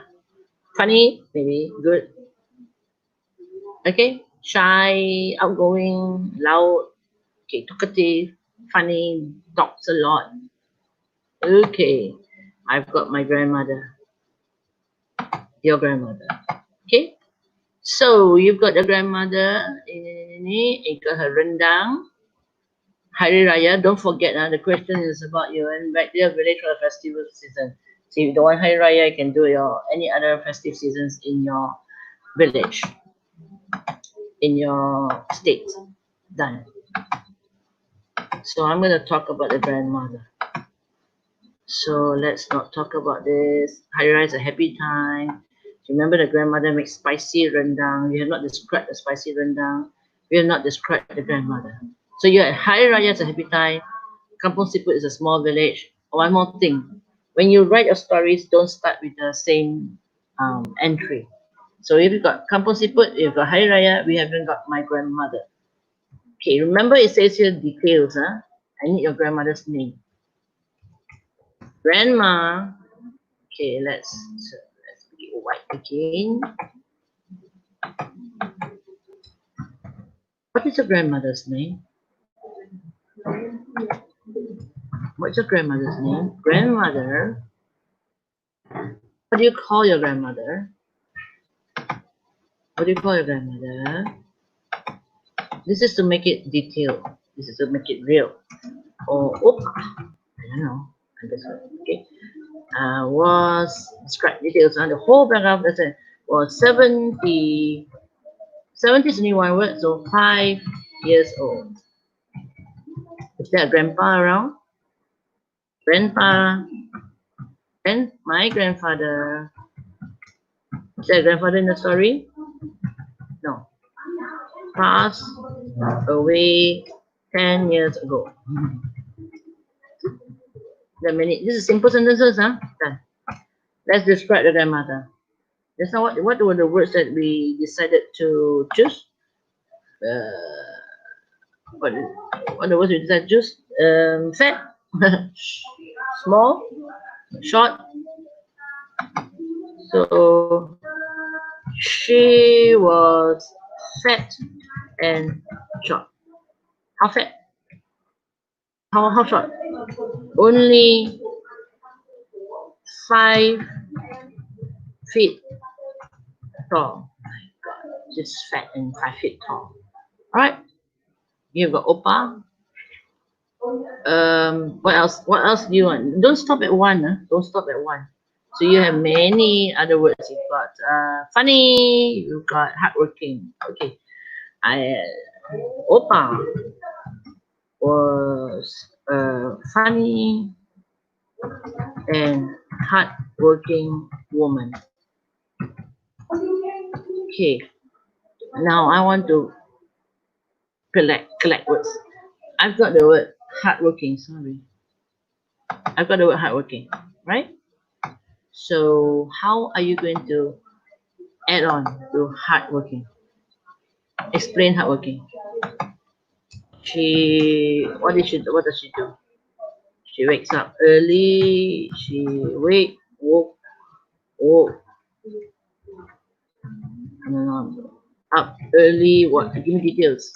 Funny, maybe, good. Okay. Shy, outgoing, loud, okay, talkative, funny, talks a lot. Okay. I've got my grandmother. Your grandmother. Okay. So you've got your grandmother. Ini got her rendang. Hari Raya. Don't forget, the question is about you and back there village for the festival season. So if you don't want Hari Raya, you can do your any other festive seasons in your village, in your state. Done. So I'm going to talk about the grandmother. So let's not talk about this. Hari Raya is a happy time. Remember, the grandmother makes spicy rendang. We have not described the spicy rendang. We have not described the grandmother. So you're at Hari Raya, it's a happy time. Kampung Siput is a small village. One more thing. When you write your stories, don't start with the same entry. So if you've got Kampung Siput, you've got Hari Raya, we haven't got my grandmother. Okay, remember it says here details. I need your grandmother's name. Grandma. Okay, let's make it white again. What is your grandmother's name? What's your grandmother's name? Grandmother. What do you call your grandmother? What do you call your grandmother? This is to make it detailed. This is to make it real. Or I don't know. I guess okay. Was describe details on the whole paragraph. Was 70. 70 is only one word, so 5 years old. Is there a grandpa around? Grandpa and my grandfather. Is there a grandfather in the story? No. Passed away 10 years ago. This is simple sentences, Done. Let's describe the grandmother. Just now, what were the words that we decided to choose? What are the words we decided to choose? Fat, small, short. So she was fat and short. How fat? How short? Only 5 feet tall. Oh my God, just fat and 5 feet tall. All right. You've got Opa. What else? What else do you want? Don't stop at one. Don't stop at one. So you have many other words. You've got funny. You've got hardworking. Okay. Opa was a funny and hardworking woman. Okay. Now I want to collect words. I've got the word hardworking. Sorry. I've got the word hardworking, right? So how are you going to add on to hardworking? Explain hardworking. What does she do? She wakes up early. She woke up early. What? Give me details.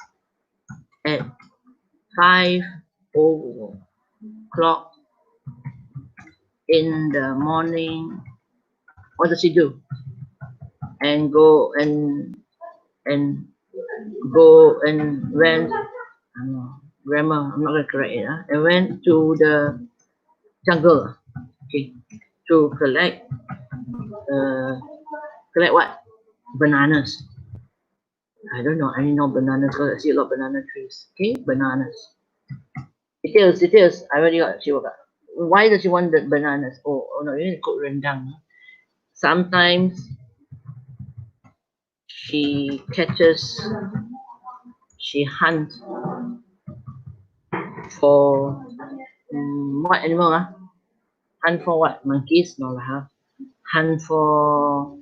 At 5 o'clock in the morning. What does she do? And go and went. Grammar. I'm not gonna correct it. And went to the jungle. Okay, to collect what? Bananas. I don't know. I know bananas because I see a lot of banana trees. Okay, bananas. Details. I already got. She woke up. Why does she want the bananas? Oh no, you need to cook rendang. Sometimes she hunts for what animal? Hunt for what? Monkeys? No lah. Hunt for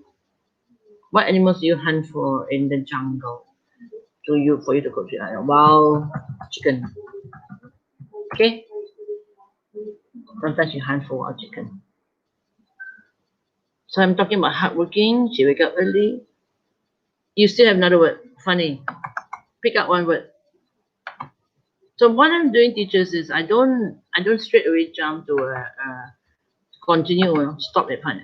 what animals do you hunt for in the jungle? For you to cook it? Wild chicken. Okay. Sometimes you hunt for wild chicken. So I'm talking about hardworking. She wake up early. You still have another word. Funny. Pick up one word. So what I'm doing, teachers, is I don't straight away jump to continue. Stop at funny.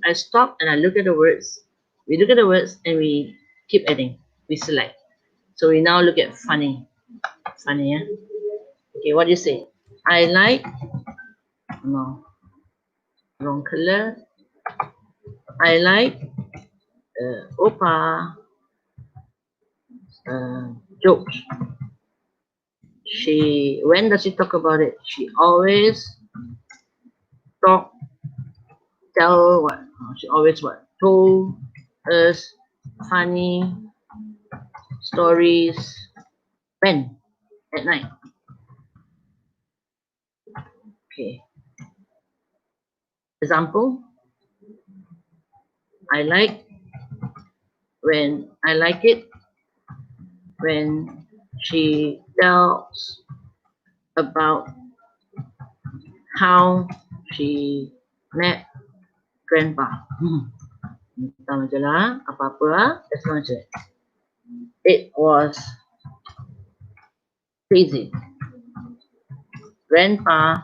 I stop and I look at the words. We look at the words and we keep adding. We select. So we now look at funny. Funny, yeah. Okay, what do you say? I like. No. Wrong color. I like Opa jokes. When does she talk about it? She always she always told us funny stories. When? At night. Okay. Example. I like it when she tells about how she met grandpa. Tama je lah, apa-apa, as long as it was crazy. Grandpa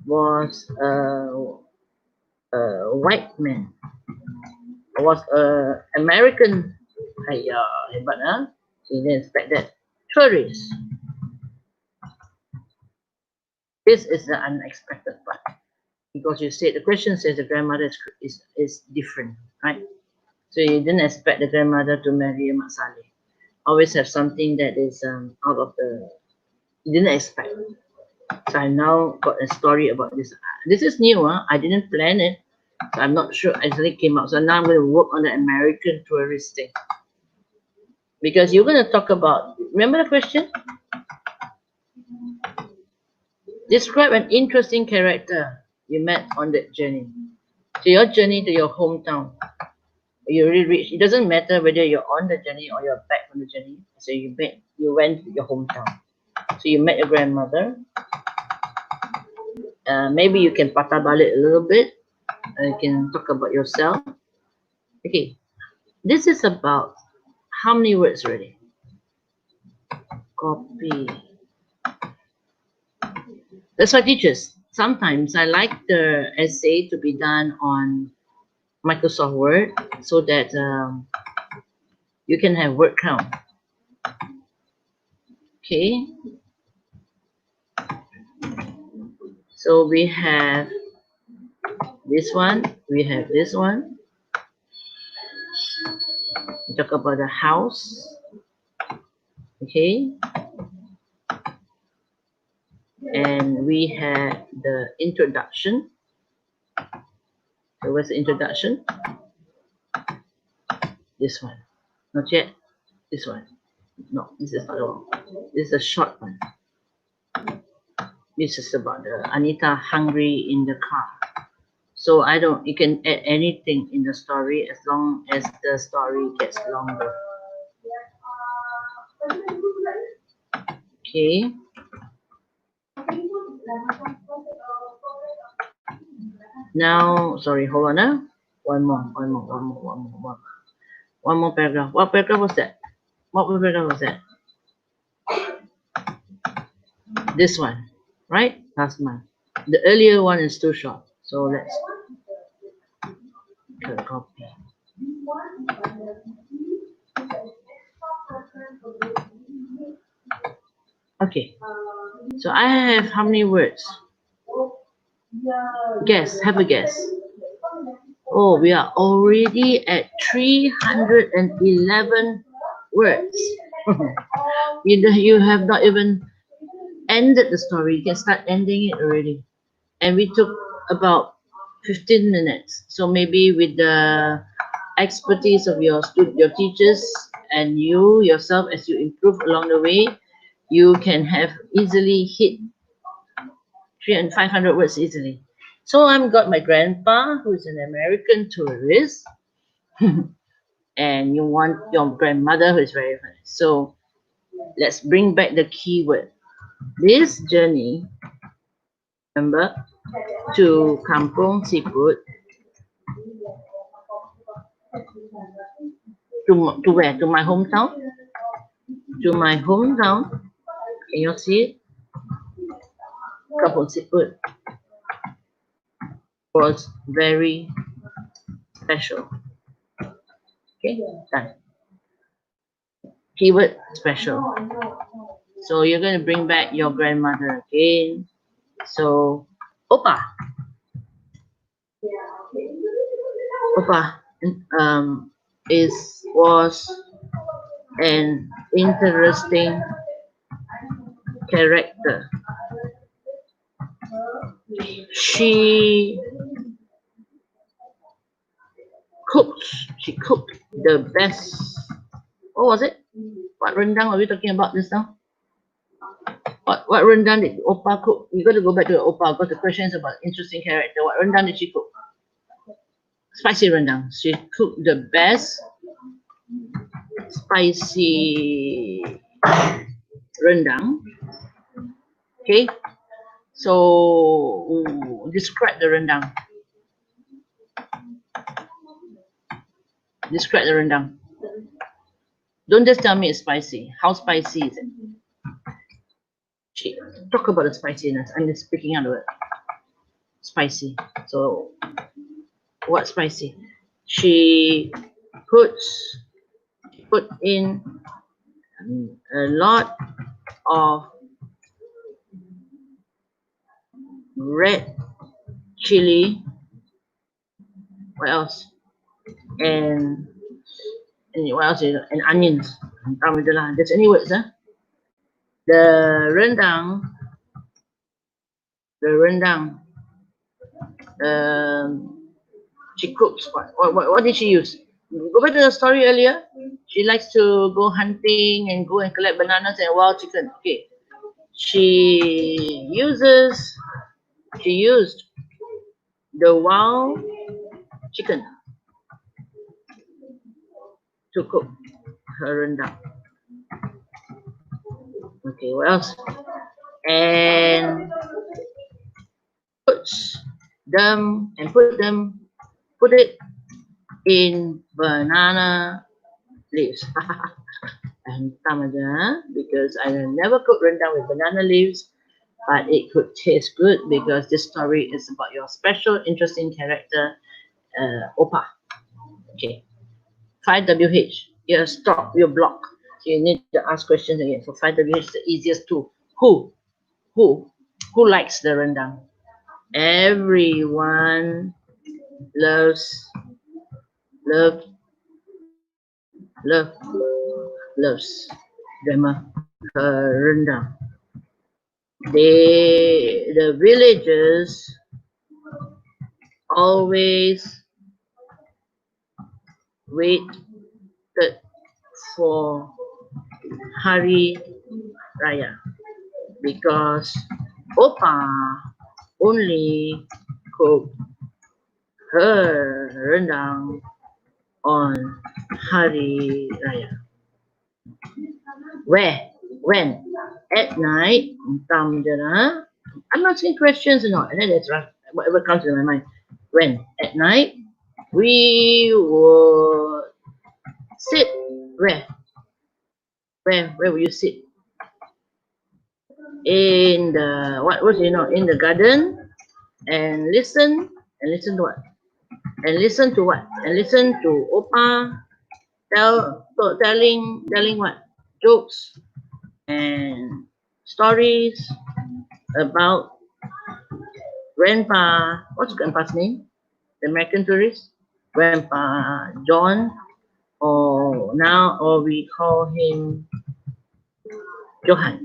was a white man. Was a American. Hebat ah. She didn't expect that. Tourist. This is the unexpected part. Because the question says the grandmother is different, right? So you didn't expect the grandmother to marry a Mak Saleh. Always have something that is out of you didn't expect. So I now got a story about this. This is new, I didn't plan it. So I'm not sure it came out. So now I'm going to work on the American tourist thing. Because you're going to talk about, remember the question? Describe an interesting character you met on that journey. So your journey to your hometown. You really reach. It doesn't matter whether you're on the journey or you're back from the journey. So you went to your hometown. So you met your grandmother. Maybe you can patah balik a little bit. You can talk about yourself. Okay. This is about how many words already? Copy. That's why teachers, sometimes I like the essay to be done on Microsoft Word so that you can have word count. Okay. So we have this one, we have this one. We talk about the house. Okay. And we have the introduction. So what's the introduction? This one. Not yet. This one. No, this is not the one. This is a short one. This is about the Anita hungry in the car. So you can add anything in the story as long as the story gets longer. Okay. Now, sorry, hold on. One more paragraph. What paragraph was that? What paragraph was that? This one, right? Last month. The earlier one is too short. So let's copy. Okay. So I have how many words? Guess. Have a guess. Oh, we are already at 311 words. You have not even ended the story. You can start ending it already. And we took about 15 minutes. So maybe with the expertise of your teachers and you yourself, as you improve along the way, you can have easily hit 300 and 500 words easily. So I've got my grandpa, who's an American tourist, and you want your grandmother, who is very funny. So let's bring back the keyword. This journey, remember, to Kampung Siput, to where? To my hometown? To my hometown. Can you see it? Kampung Siput was very special. Okay, done. Keyword special. So you're going to bring back your grandmother again. So, Opa. Opa was an interesting character. She cooked the best. What was it? What rendang are we talking about just now? What rendang did Opa cook? You got to go back to the Opa because the question is about interesting character. What rendang did she cook? Spicy rendang. She cooked the best spicy rendang. Okay. So describe the rendang. Describe the rendang. Don't just tell me it's spicy. How spicy is it? Talk about the spiciness. I'm just speaking out of it. Spicy. So, what spicy? She put in a lot of red chili. What else? And what else? And onions. There's any words, huh? The rendang. She cooks. What did she use? Go back to the story earlier. She likes to go hunting and go and collect bananas and wild chicken. Okay. She used the wild chicken to cook her rendang. Okay, what else? And put it in banana leaves. And because I never cook rendang with banana leaves, but it could taste good because this story is about your special, interesting character, Opa. Okay. 5WH. You stop your block. So you need to ask questions again. So 5WH is the easiest tool. Who likes the rendang? Everyone loves rendang. The villagers always waited for Hari Raya because Opa only cook her rendang on Hari Raya. Where? When? At night. I'm asking questions or not, and then that's whatever comes to my mind. When? At night. We would sit. Where? Where will you sit? In the in the garden, and listen to what? And listen to what? And listen to Opa telling what? Jokes and stories about Grandpa. What's Grandpa's name? The American tourist, Grandpa John, or we call him Johan.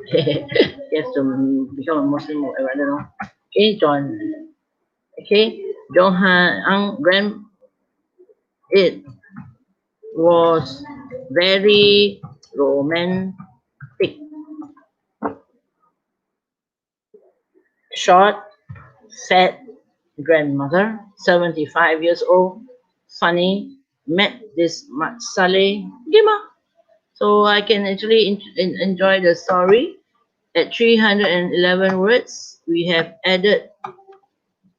He has to become a Muslim, or I don't know. Okay, John. Okay, Johan, it was very romantic. Short, fat grandmother, 75 years old, funny, met this Saleh Gima. So I can actually enjoy the story. At 311 words, we have added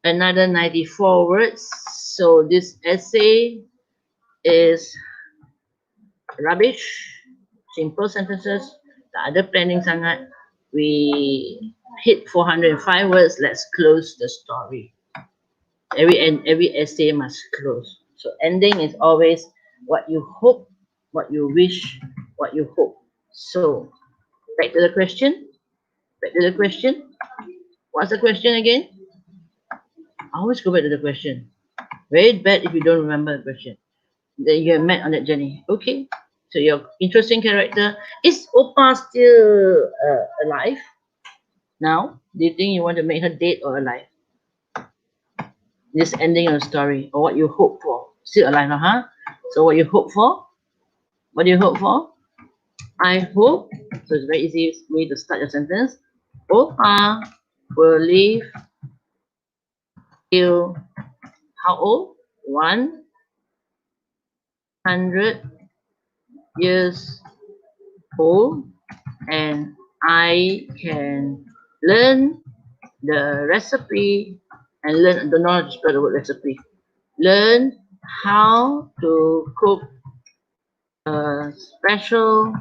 another 94 words. So this essay is rubbish, simple sentences, tak ada planning sangat. We hit 405 words. Let's close the story. Every essay must close. So ending is always what you hope, what you wish, what you hope. So back to the question. What's the question again? I always go back to the question. Very bad if you don't remember the question that you have met on that journey. Okay. So your interesting character. Is Opa still alive now? Do you think you want to make her dead or alive? This ending of the story, or what you hope for? Still alive, huh? So what you hope for? What do you hope for? I hope. So it's a very easy way to start your sentence. Opa will live till how old? 100 years old, and I can learn the recipe and learn. I don't know how to spell the word recipe. Learn how to cook a special.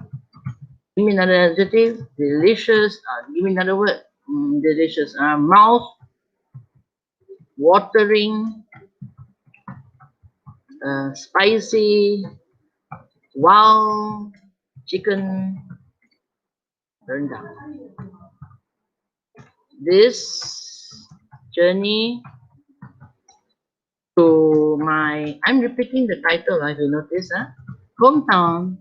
Give me another adjective. Delicious. Give me another word. Delicious. Mouth watering. Spicy. Wow. Chicken rendang. This journey to my, I'm repeating the title, if you notice, hometown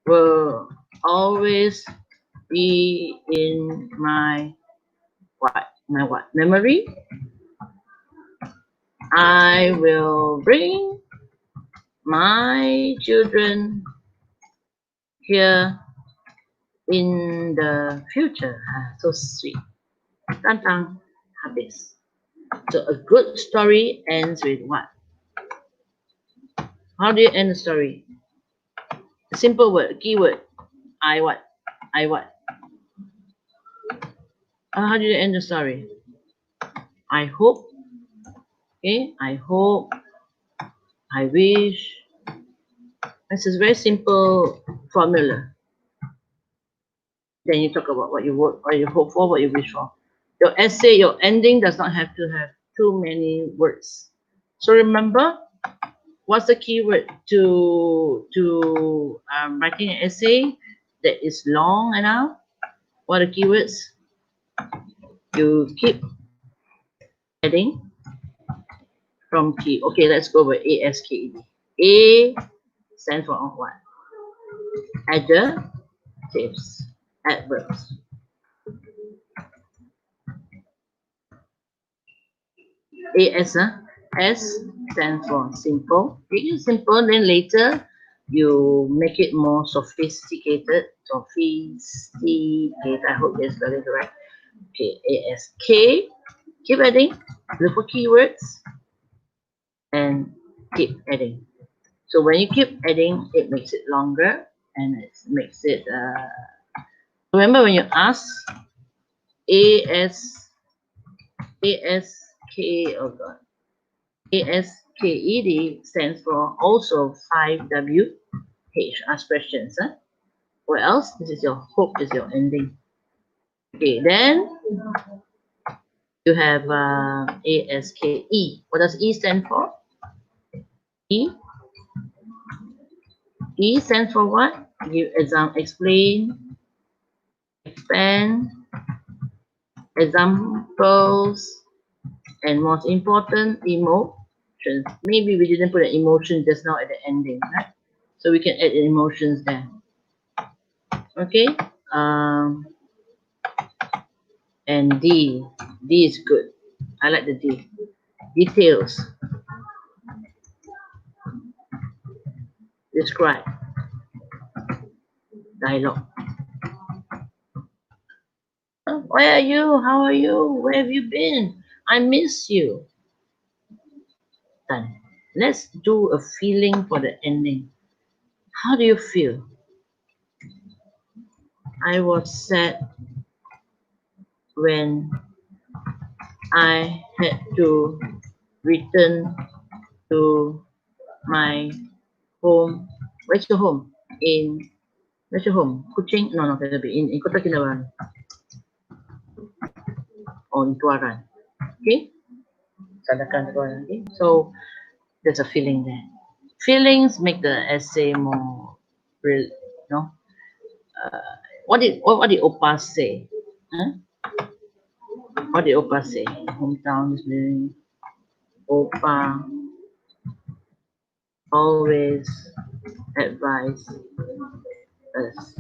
will always be in my memory. I will bring my children here in the future. So sweet. Tantang habis. So a good story ends with what? How do you end the story? A simple word, keyword. I what? How do you end the story? I hope. Okay, I hope. I wish. This is a very simple formula. Then you talk about what you hope for, what you wish for. Your essay, your ending does not have to have too many words. So remember, what's the keyword to writing an essay that is long enough? What are the keywords? You keep adding from key. Okay, let's go with ASKED. A stands for what? Adjectives, adverbs. S stands for simple. Make it simple, then later you make it more sophisticated. I hope that's very correct. Okay, ASK. Keep adding. Look for keywords and keep adding. So when you keep adding, it makes it longer and it makes it. Remember when you ask ASK, oh god, ASKED stands for also 5WH. Ask questions. Huh? What else? This is your hook, is your ending. Okay, then you have ASKE. What does E stand for? E. E stands for what? Give example, explain, expand, examples, and most important, emotions. Maybe we didn't put an emotion just now at the ending, right? So we can add emotions there. Okay. And D. D is good. I like the D. Details. Describe. Dialogue. Where are you? How are you? Where have you been? I miss you. Done. Let's do a feeling for the ending. How do you feel? I was sad when I had to return to my home. Where's your home? Where's your home? Kuching? No, in Kota Kinabalu. Or in Tuaran. Okay? Sadakan Tuaran. Okay? So there's a feeling there. Feelings make the essay more real, no? What did Opa say? Huh? What did Opa say? Hometown is living. Opa always advise us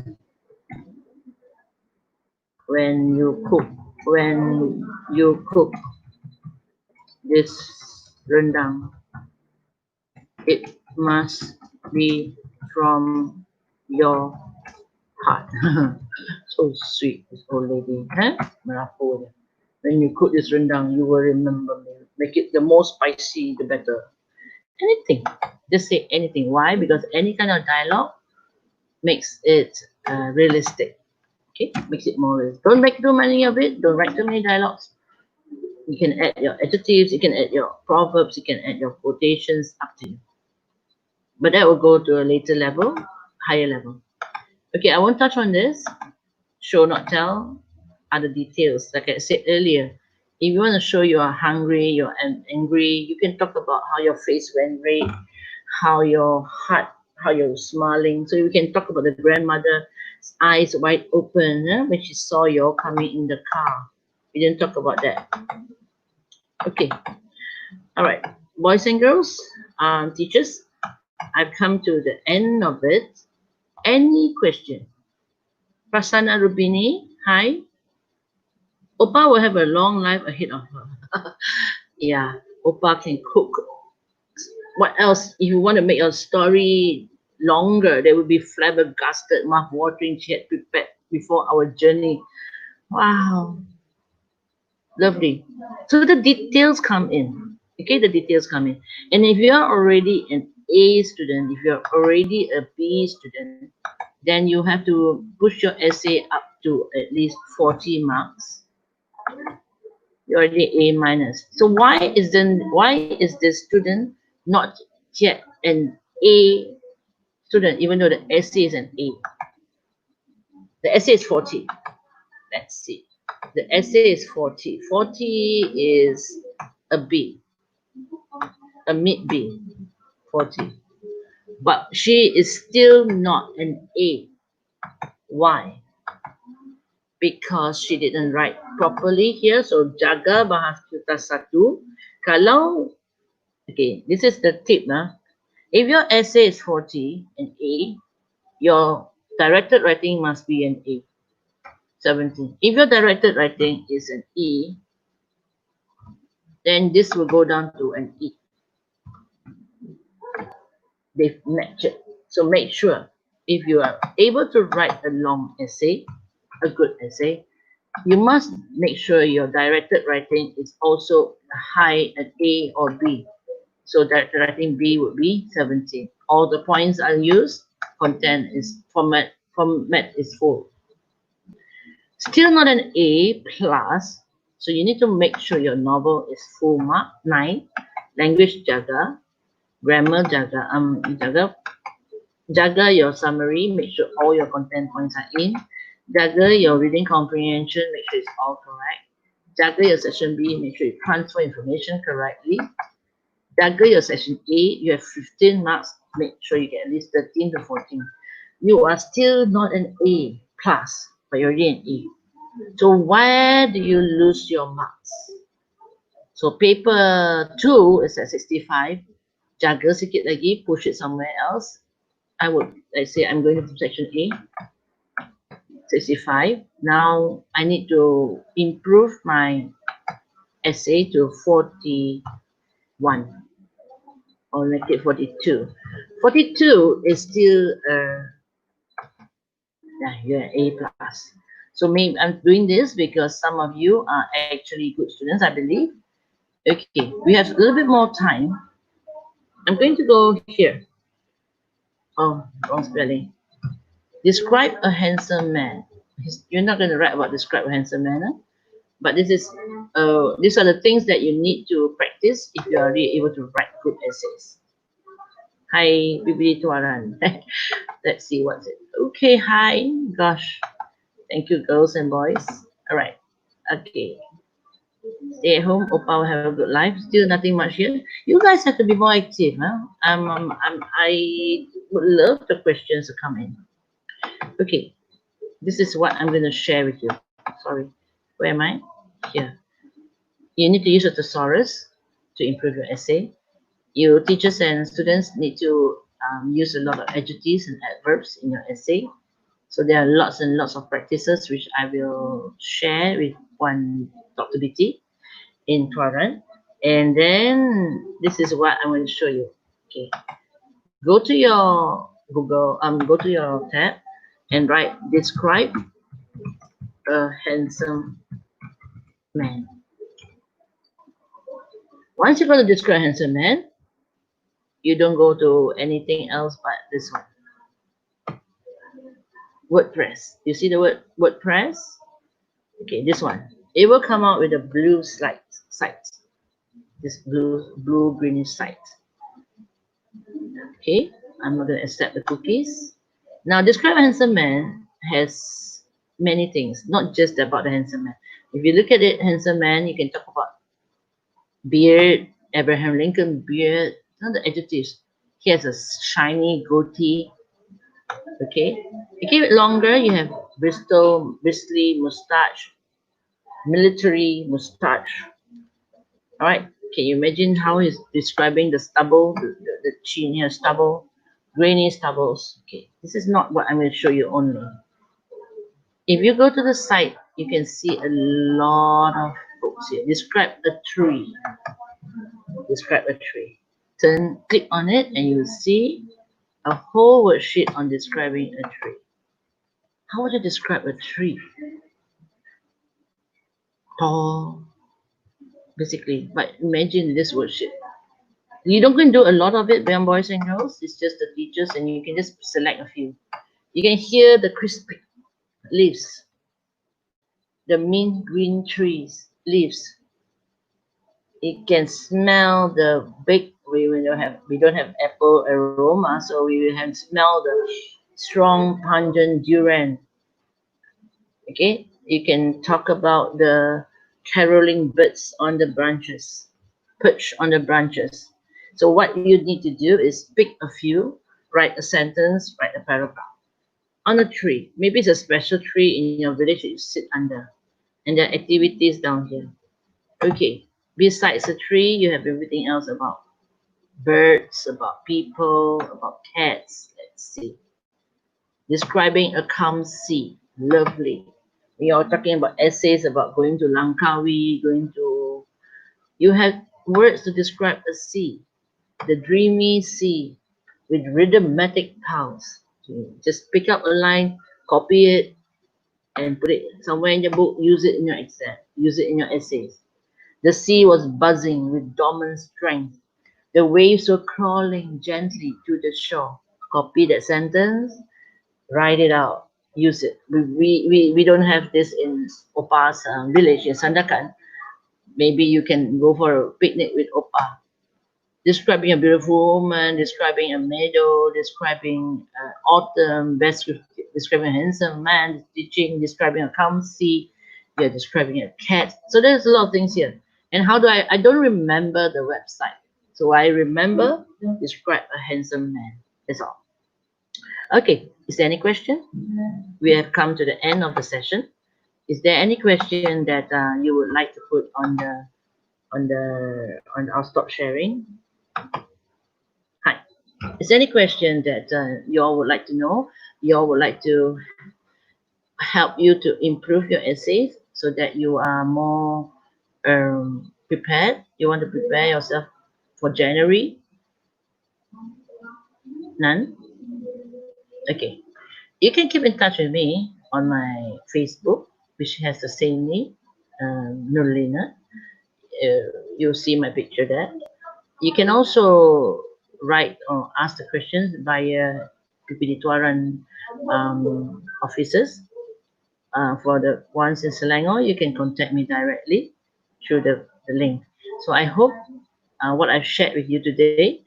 when you cook this rendang, it must be from your heart. So sweet, this old lady. Huh? Merapu. When you cook this rendang, you will remember me. Make it the more spicy, the better. Anything. Just say anything. Why? Because any kind of dialogue makes it realistic. Okay, makes it more realistic. Don't make too many of it. Don't write too many dialogues. You can add your adjectives. You can add your proverbs. You can add your quotations. Up to you. But that will go to a later level, higher level. Okay, I won't touch on this. Show, not tell, other details. Like I said earlier, if you want to show you are hungry, you're angry, you can talk about how your face went red, how your heart, how you're smiling. So you can talk about the grandmother's eyes wide open when she saw you coming in the car. We didn't talk about that. Okay. All right. Boys and girls, teachers, I've come to the end of it. Any question? Prasanna Rubini, hi. Opa will have a long life ahead of her. Yeah, Opa can cook. What else? If you want to make your story longer, they will be flabbergasted, mouth-watering. She had prepared before our journey. Wow, lovely. So the details come in. Okay, the details come in. And if you are already an A student, if you're already a B student, then you have to push your essay up to at least 40 marks. You're already A minus. So why is this student not yet an A student, even though the essay is an A? The essay is 40. Let's see. The essay is 40. 40 is a B, a mid B, 40. But she is still not an A. Why? Because she didn't write properly here. So jaga bahasa kita satu. Kalau, okay, this is the tip. If your essay is 40 and A, your directed writing must be an A, 17. If your directed writing is an E, then this will go down to an E. They've matched it. So make sure if you are able to write a long essay, a good essay, You must make sure your directed writing is also high at A or B. So directed writing B would be 17. All the points are used, content is format is full. Still not an A plus, so you need to make sure your novel is full mark 9. Language jaga, grammar jaga your summary, make sure all your content points are in. Jaga your reading comprehension, make sure it's all correct. Jaga your section B, make sure you transfer information correctly. Jaga your section A, you have 15 marks, make sure you get at least 13 to 14. You are still not an A plus, but you're already an A. So where do you lose your marks? So paper 2 is at 65. Jaga sikit lagi, push it somewhere else. Let's say I'm going to section A, 65. Now I need to improve my essay to 41 or make it 42. 42 is still you're A plus. So maybe I'm doing this because some of you are actually good students, I believe. Okay, we have a little bit more time. I'm going to go here. Oh, wrong spelling. Describe a handsome man. You're not going to write about describe a handsome man, huh? But these are the things that you need to practice if you are really able to write good essays. Hi, PPD Tuaran. Let's see what's it. Okay, hi. Gosh. Thank you, girls and boys. All right. Okay. Stay at home. Opa will have a good life. Still nothing much here. You guys have to be more active, huh? I would love the questions to come in. Okay. This is what I'm going to share with you. Sorry. Where am I? Here. You need to use a thesaurus to improve your essay. You teachers and students need to use a lot of adjectives and adverbs in your essay. So there are lots and lots of practices which I will share with one Dr. BT in Tuaran. And then this is what I'm going to show you. Okay. Go to your Google, go to your tab and write describe a handsome man. Once you're going to describe a handsome man, you don't go to anything else but this one. WordPress. You see the word WordPress? Okay, this one. It will come out with a blue site. This blue greenish site. Okay, I'm not going to accept the cookies. Now, describe a handsome man has many things, not just about the handsome man. If you look at it, handsome man, you can talk about beard, Abraham Lincoln beard, not the adjectives. He has a shiny goatee. Okay, you keep it longer, you have bristly mustache, military mustache. All right, can you imagine how he's describing the stubble, the chin here, stubble, grainy stubbles? Okay, this is not what I'm going to show you only. If you go to the site, you can see a lot of books here. Describe a tree. Describe a tree. Click on it, and you will see a whole worksheet on describing a tree. How would you describe a tree? Tall, basically. But imagine this worksheet. You don't can do a lot of it, boys and girls. It's just the teachers, and you can just select a few. You can hear the crisp leaves, the mint green trees leaves. You can smell the baked. We don't have apple aroma, so we will have smell the strong pungent durian. Okay, you can talk about the caroling birds on the branches, perch on the branches. So what you need to do is pick a few, write a sentence, write a paragraph. On a tree, maybe it's a special tree in your village that you sit under, and there are activities down here. Okay, besides a tree, you have everything else about birds, about people, about cats. Let's see. Describing a calm sea, lovely. We are talking about essays about going to Langkawi, you have words to describe a sea, the dreamy sea with rhythmatic pulse. Just pick up a line, copy it, and put it somewhere in your book. Use it in your exam. Use it in your essays. The sea was buzzing with dormant strength. The waves were crawling gently to the shore. Copy that sentence, write it out, use it. We don't have this in Opa's village in Sandakan. Maybe you can go for a picnic with Opa. Describing a beautiful woman, describing a meadow, describing autumn, describing a handsome man, teaching, describing a calm sea, you're describing a cat. So there's a lot of things here. And how do I don't remember the website. So I remember describe a handsome man. That's all. Okay, is there any question? We have come to the end of the session. Is there any question that you would like to put on our stop sharing? Hi. Is there any question that you all would like to know? You all would like to help you to improve your essays so that you are more prepared? You want to prepare yourself for January? None? Okay. You can keep in touch with me on my Facebook, which has the same name, Norlina. You'll see my picture there. You can also write or ask the questions via PPD Tuaran offices. For the ones in Selangor, you can contact me directly through the link. So I hope what I've shared with you today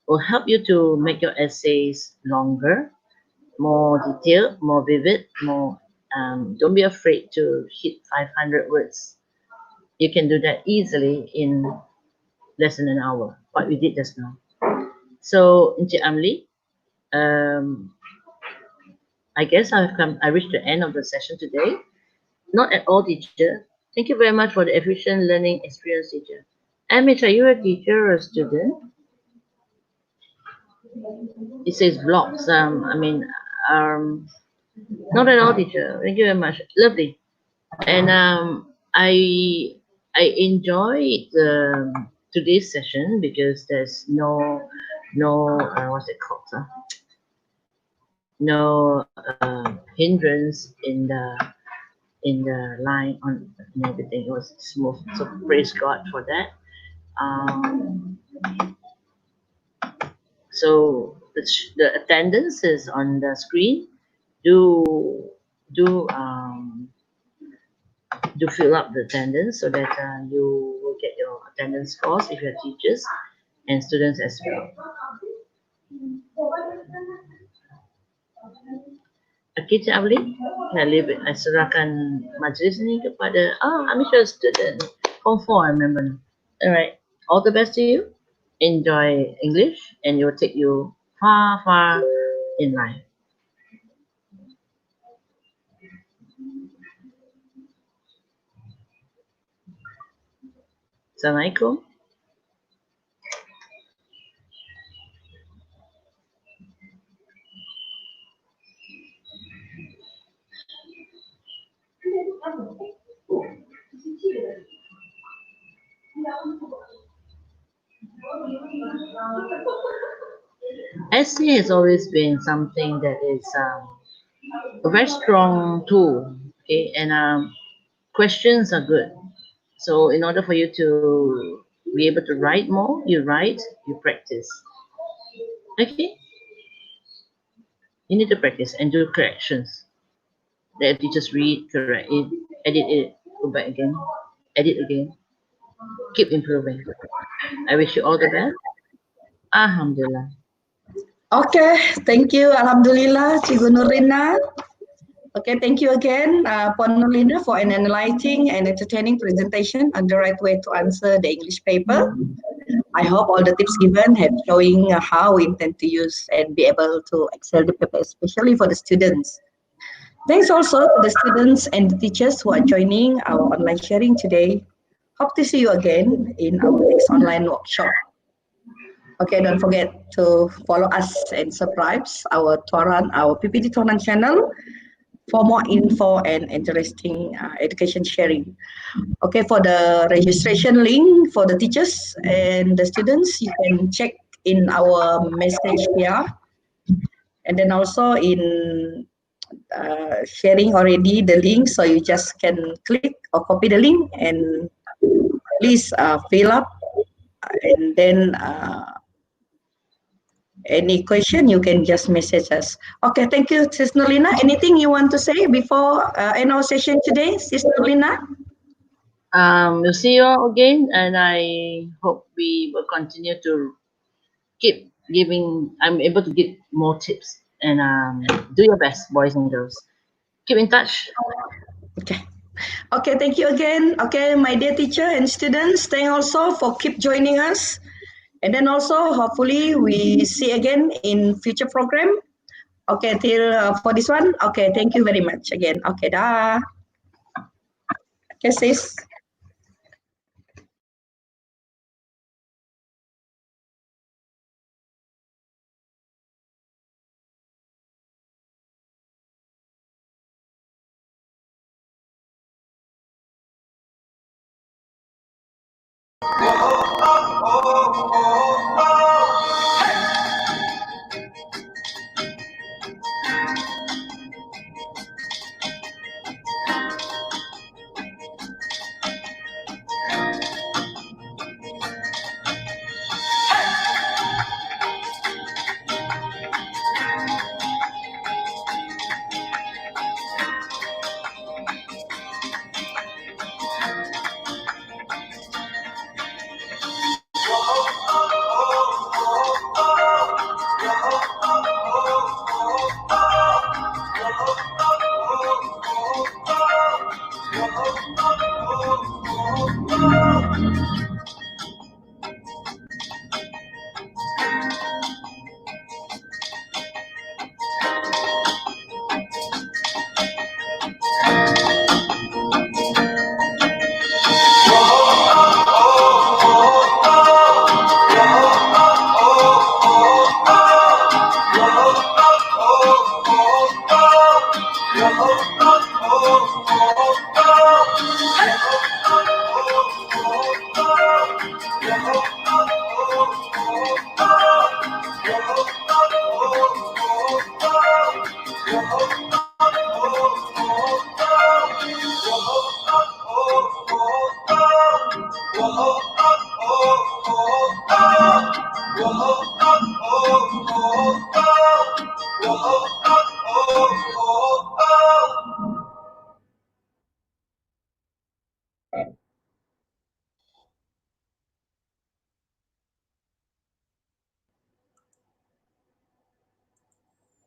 will help you to make your essays longer, more detailed, more vivid, more. Don't be afraid to hit 500 words. You can do that easily in less than an hour, what we did just now. So, Encik Amli, I guess I reached the end of the session today. Not at all, teacher. Thank you very much for the efficient learning experience, teacher. Mitch, are you a teacher or a student? It says vlogs. Not at all, teacher. Thank you very much. Lovely. And I enjoyed today's session because there's no what's it called? No hindrance in the line on and everything. It was smooth. So praise God for that. So the attendance is on the screen. Do fill up the attendance so that you will get your attendance scores if you're teachers and students as well. Okay, Cik Abli, saya serahkan majlis ini kepada I'm sure student form 4, I remember. Alright, all the best to you. Enjoy English and it will take you far, far in life. Assalamualaikum. SC has always been something that is a very strong tool, okay, and questions are good. So in order for you to be able to write more, you write, you practice. Okay? You need to practice and do corrections. That you just read, correct it, edit it, go back again, edit again. Keep improving. I wish you all the best. Alhamdulillah. Okay, thank you. Alhamdulillah, Cikgu Norlina. Okay, thank you again, Norlina, for an enlightening and entertaining presentation on the right way to answer the English paper. I hope all the tips given have showing how we intend to use and be able to excel the paper, especially for the students. Thanks also to the students and the teachers who are joining our online sharing today. Hope to see you again in our next online workshop. Okay, don't forget to follow us and subscribe our PPD Tuaran channel for more info and interesting education sharing. Okay, for the registration link for the teachers and the students, you can check in our message here. And then also in sharing already the link, so you just can click or copy the link and please fill up, and then any question you can just message us. Okay, thank you, Sis Norlina. Anything you want to say before end our session today, Sis Norlina? We'll see you all again, and I hope we will continue to keep giving. I'm able to give more tips, and do your best, boys and girls. Keep in touch. Okay. Okay, thank you again. Okay, my dear teacher and students, thank also for keep joining us. And then also, hopefully, we see again in future program. Okay, till for this one. Okay, thank you very much again. Okay, dah. Okay, sis. Whoa.